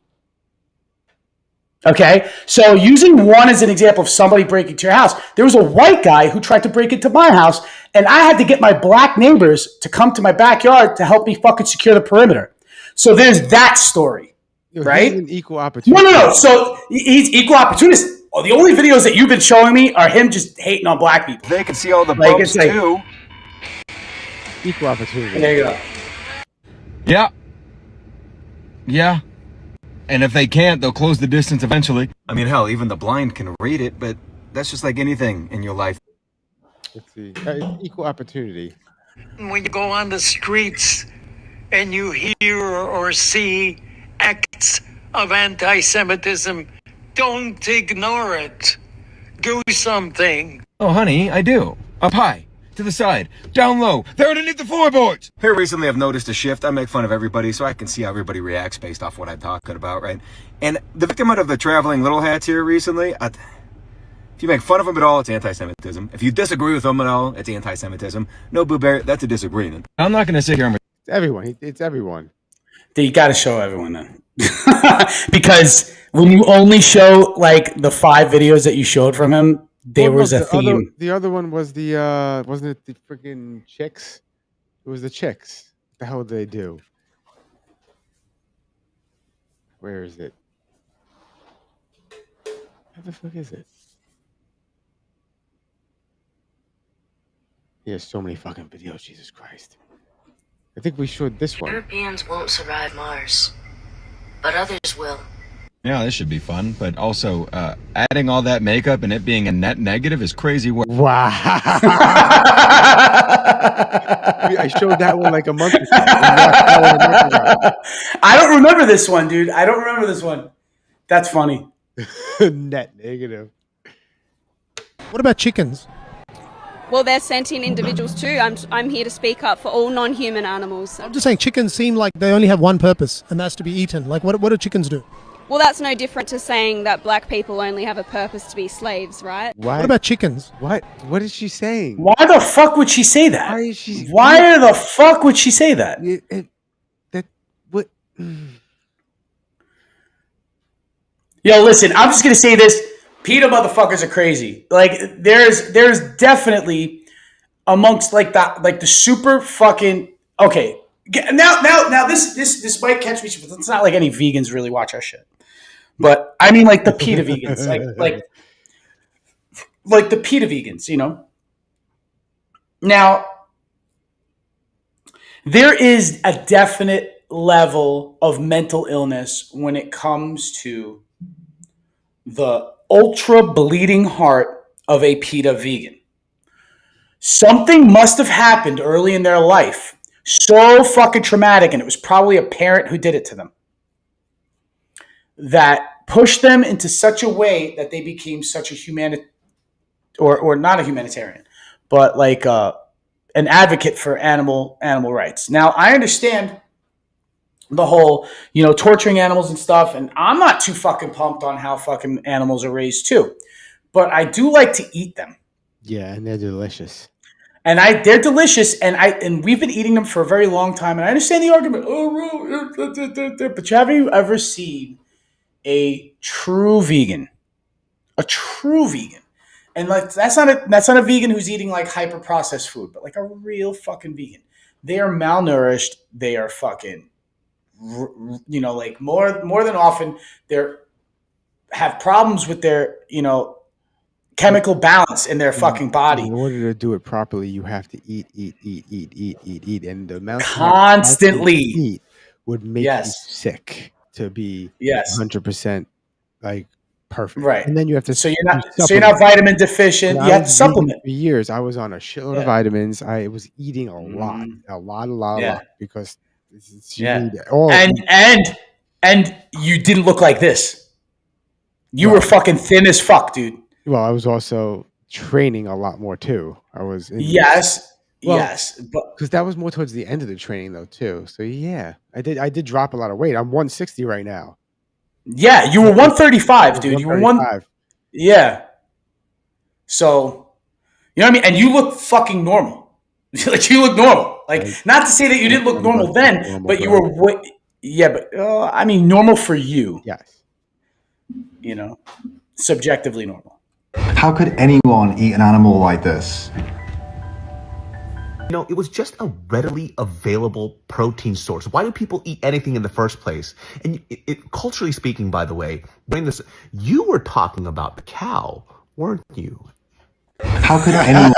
Okay, so using one as an example of somebody breaking to your house, there was a white guy who tried to break into my house, and I had to get my black neighbors to come to my backyard to help me fucking secure the perimeter. So there's that story, right? He's an equal opportunity. No. So he's equal opportunist. Oh, the only videos that you've been showing me are him just hating on black people. They can see all the bumps too. Equal opportunity. There you go. Yeah. And if they can't, they'll close the distance eventually. I mean, hell, even the blind can read it, but that's just like anything in your life. Let's see. Equal opportunity. When you go on the streets and you hear or see acts of anti-Semitism, don't ignore it. Do something. Oh, honey, I do. Up high, to the side, down low, they're underneath the floorboards. Here recently I've noticed a shift. I make fun of everybody so I can see how everybody reacts based off what I'm talking about, right? And the victim out of the traveling little hats here recently, if you make fun of them at all, it's anti-Semitism. If you disagree with them at all, it's anti-Semitism. No, Boo Bear, that's a disagreement. I'm not going to sit here and... It's everyone. It's everyone. You got to show everyone then. Because when you only show like the 5 videos that you showed from him, there was a theme. The other one was the wasn't it the freaking chicks? It was the chicks. What the hell did they do? Where is it? How the fuck is it? He has so many fucking videos, Jesus Christ. I think we showed this one. Europeans won't survive Mars, but others will. Yeah, this should be fun, but also adding all that makeup and it being a net negative is crazy work. Wow. I showed that one like a month ago. I don't remember this one, dude. I don't remember this one. That's funny. Net negative. What about chickens? Well, they're sentient individuals too. I'm here to speak up for all non-human animals. I'm just saying chickens seem like they only have one purpose, and that's to be eaten. Like, what do chickens do? Well, that's no different to saying that black people only have a purpose to be slaves, right? What about chickens? What is she saying? Why the fuck would she say that? Why the fuck would she say that? What? Yo, listen, I'm just gonna say this. PETA motherfuckers are crazy. Like, there's definitely amongst like the super fucking okay. Now this might catch me, but it's not like any vegans really watch our shit. But I mean, like the PETA vegans, like the PETA vegans, you know. Now, there is a definite level of mental illness when it comes to the ultra bleeding heart of a PETA vegan. Something must have happened early in their life, so fucking traumatic, and it was probably a parent who did it to them, that pushed them into such a way that they became such a or not a humanitarian, but like an advocate for animal rights. Now, I understand the whole, torturing animals and stuff, and I'm not too fucking pumped on how fucking animals are raised too, but I do like to eat them. Yeah, and they're delicious. And they're delicious, and we've been eating them for a very long time. And I understand the argument. But have you ever seen a true vegan? A true vegan, and like that's not a vegan who's eating like hyper processed food, but like a real fucking vegan. They are malnourished. They are fucking, like more than often they have problems with their chemical balance in their fucking body. In order to do it properly, you have to eat, and the amount Constantly you eat would make you sick to be 100% like perfect. Right. And then you have to. So you're not vitamin deficient. You have to supplement. For years, I was on a shitload of vitamins. I was eating a lot, because you need all. And you didn't look like this. You were fucking thin as fuck, dude. Well, I was also training a lot more too. I was yes, but because that was more towards the end of the training though too. So yeah, I did drop a lot of weight. I'm 160 right now. Yeah, you were 135, dude. You were 135. Yeah. So, you know what I mean? And you look fucking normal. Like you look normal. Like not to say that you didn't look normal then, but you were I mean normal for you. Yes. You know, subjectively normal. How could anyone eat an animal like this? You know, it was just a readily available protein source. Why do people eat anything in the first place? And culturally speaking, by the way, when this, you were talking about the cow, weren't you? How could anyone?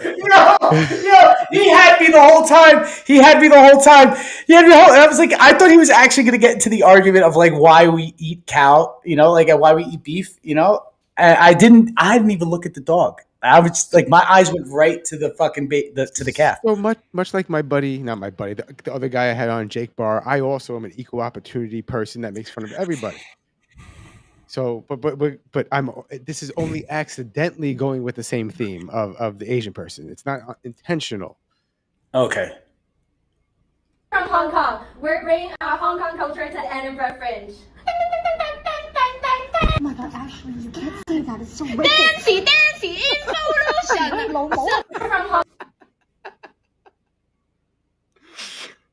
Yo, he had me the whole time. I was like, I thought he was actually going to get into the argument of like why we eat cow, you know, like why we eat beef, you know. And I didn't even look at the dog. I was like, my eyes went right to the fucking to the calf. So much like my buddy, not my buddy, the other guy I had on, Jake Barr. I also am an equal opportunity person that makes fun of everybody. So, but this is only accidentally going with the same theme of the Asian person. It's not intentional. Okay. From Hong Kong, we're bringing our Hong Kong culture to the Edinburgh Fringe. Oh my God, Ashley, you can't say that. It's so wicked. Dancy in Revolution. From Hong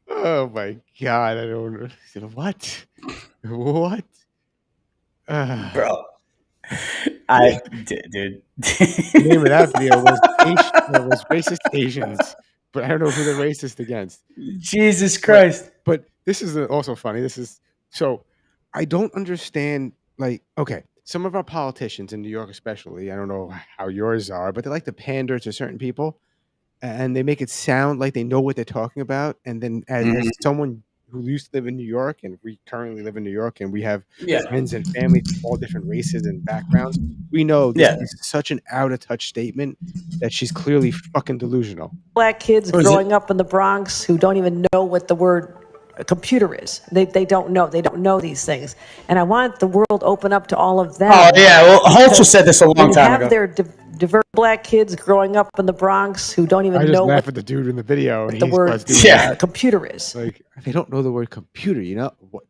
Oh my God, I don't know. What? Bro, dude. The name of that video was racist Asians, but I don't know who they're racist against. Jesus Christ! But this is also funny. So I don't understand. Like, okay, some of our politicians in New York, especially, I don't know how yours are, but they like to pander to certain people, and they make it sound like they know what they're talking about. And then as someone who used to live in New York, and we currently live in New York, and we have friends and family from all different races and backgrounds, we know this is such an out-of-touch statement that she's clearly fucking delusional. Black kids growing up in the Bronx who don't even know what the word computer is. They don't know these things. And I want the world open up to all of them. Oh, yeah. Well, Holzer said this a long time ago. Have their diverse black kids growing up in the Bronx who don't even know laugh at the dude in the video. what the word computer is. Like, they don't know the word computer, you know? What?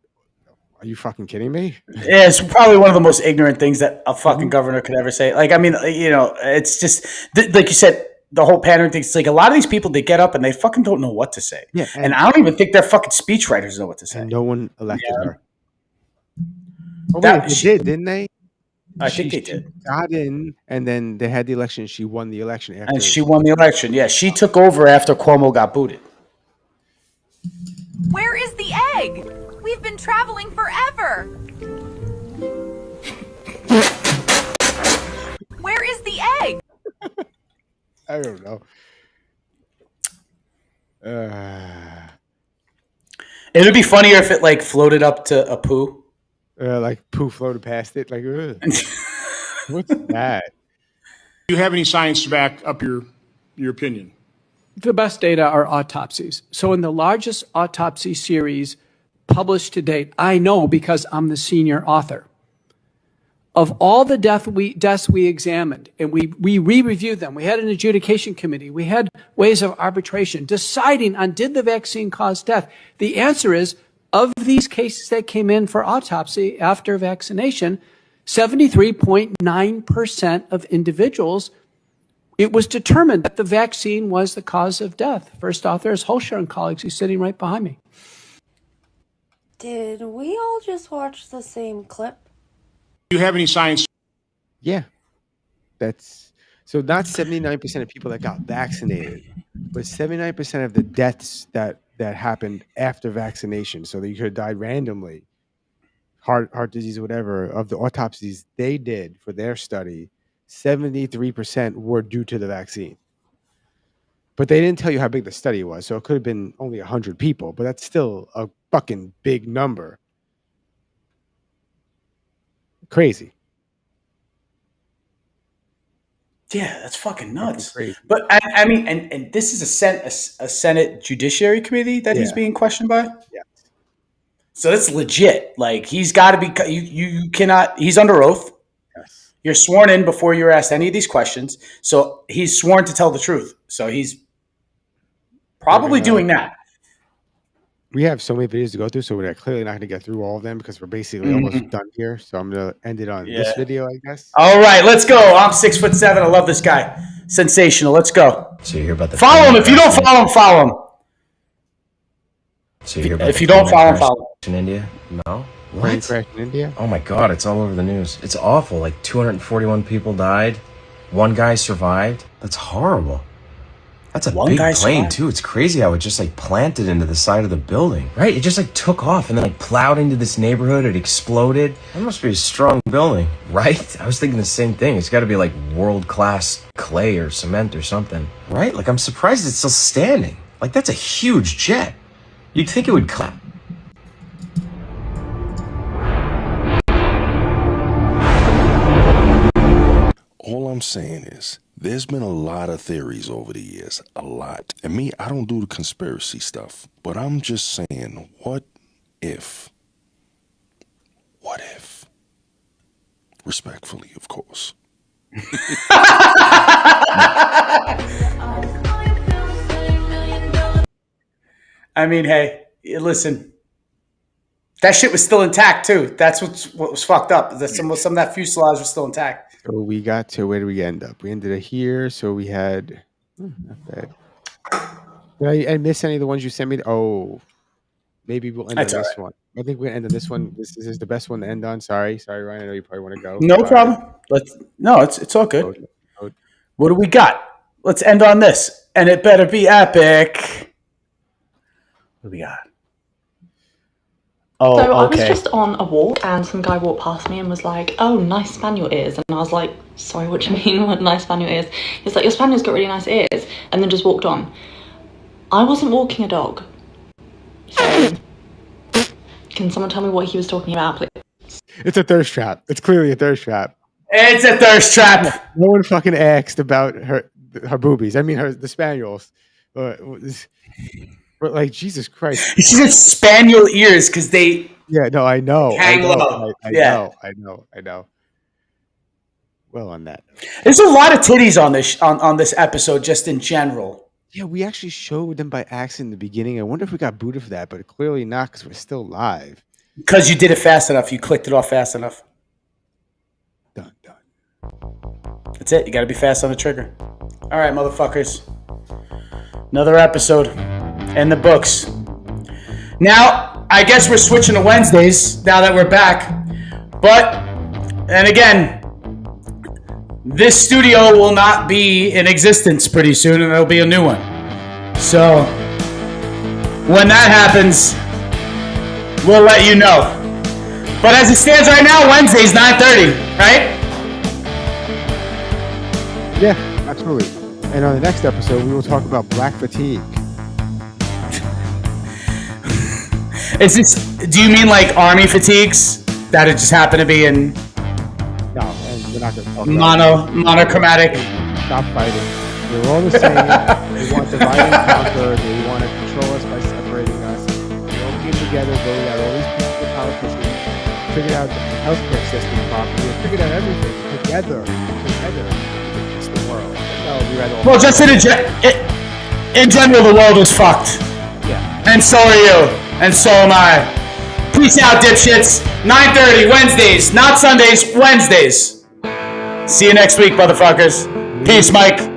Are you fucking kidding me? Yeah, it's probably one of the most ignorant things that a fucking governor could ever say. Like, I mean, you know, it's just, like you said, the whole pattern thing. It's like a lot of these people, they get up and they fucking don't know what to say. Yeah, and I don't even think their fucking speechwriters know what to say. No one elected her. Oh, wait, they did, didn't they? I think they did. Got in, and then they had the election. She won the election after. And she won the election. Yeah, she took over after Cuomo got booted. Where is the egg? We've been traveling forever. Where is the egg? I don't know. It would be funnier if it like floated up to a poo. Like poo floated past it. Like, what's that? Do you have any science to back up your opinion? The best data are autopsies. So in the largest autopsy series published to date, I know because I'm the senior author. Of all the deaths we examined, and we re-reviewed them, we had an adjudication committee, we had ways of arbitration, deciding on did the vaccine cause death. The answer is, of these cases that came in for autopsy after vaccination, 73.9% of individuals, it was determined that the vaccine was the cause of death. First author is Holscher and colleagues. He's sitting right behind me. Did we all just watch the same clip? Do you have any science? Yeah. That's so not 79% of people that got vaccinated, but 79% of the deaths that happened after vaccination. So that you could have died randomly. heart disease or whatever, of the autopsies they did for their study, 73% were due to the vaccine. But they didn't tell you how big the study was, so it could have been only 100 people, but that's still a fucking big number. Crazy. Yeah, that's fucking nuts. Crazy. But I mean, and this is a Senate Judiciary Committee that he's being questioned by. Yeah. So that's legit. Like he's got to be. You cannot. He's under oath. Yes. You're sworn in before you're asked any of these questions. So he's sworn to tell the truth. So he's probably doing that. We have so many videos to go through, so we're clearly not going to get through all of them because we're basically almost done here. So I'm going to end it on this video, I guess. All right, let's go. I'm 6'7". I love this guy. Sensational. Let's go. So you hear about the follow him. If you don't follow him, follow him. So you hear about if you don't follow him, follow him. In India? No. Plane crash in India? Oh my God, it's all over the news. It's awful. Like 241 people died. One guy survived. That's horrible. That's a big plane too. It's crazy how it just like planted into the side of the building. Right? It just like took off and then like plowed into this neighborhood. It exploded. That must be a strong building, right? I was thinking the same thing. It's got to be like world-class clay or cement or something, right? Like I'm surprised it's still standing. Like that's a huge jet. You'd think it would collapse. All I'm saying is, there's been a lot of theories over the years, a lot. And me, I don't do the conspiracy stuff, but I'm just saying, what if? What if? Respectfully, of course. I mean, hey, listen. That shit was still intact too. That's what was fucked up. That some of that fuselage was still intact. So we got to, where did we end up? We ended it here. So we had, not bad. Did I miss any of the ones you sent me? Oh, maybe we'll end on this one. I think we're going to end on this one. This is the best one to end on. Sorry, Ryan. I know you probably want to go. No problem. It's all good. What do we got? Let's end on this. And it better be epic. What do we got? Oh, so I was okay. just on a walk and some guy walked past me and was like, "Oh, nice spaniel ears." And I was like, "Sorry, what do you mean, what nice spaniel ears?" He's like, "Your spaniel's got really nice ears." And then just walked on. I wasn't walking a dog. So, can someone tell me what he was talking about, please? It's a thirst trap. It's clearly a thirst trap. It's a thirst trap. No one fucking asked about her boobies. I mean, the spaniels. But like, Jesus Christ. She said spaniel ears because they I know. hang low. I know. Well, on that. There's a lot of titties on this episode just in general. Yeah, we actually showed them by accident in the beginning. I wonder if we got booted for that, but clearly not because we're still live. Because you did it fast enough. You clicked it off fast enough. Done. That's it. You got to be fast on the trigger. All right, motherfuckers. Another episode in the books. Now, I guess we're switching to Wednesdays now that we're back. But, and again, this studio will not be in existence pretty soon, and there'll be a new one. So, when that happens, we'll let you know. But as it stands right now, Wednesday's 9:30, right? Yeah, absolutely. And on the next episode, we will talk about black fatigue. Do you mean like army fatigues that it just happened to be in? No, and we're not going to talk about monochromatic. Stop fighting. We're all the same. They want to divide and conquer. They want to control us by separating us. We all came together, voted out all these people, politicians, figured out the healthcare system properly, and figured out everything together. It's the world. Well, just in general, the world is fucked. Yeah. And so are you. And so am I. Peace out, dipshits. 9:30 Wednesdays, not Sundays, Wednesdays. See you next week, motherfuckers. Peace, Mike.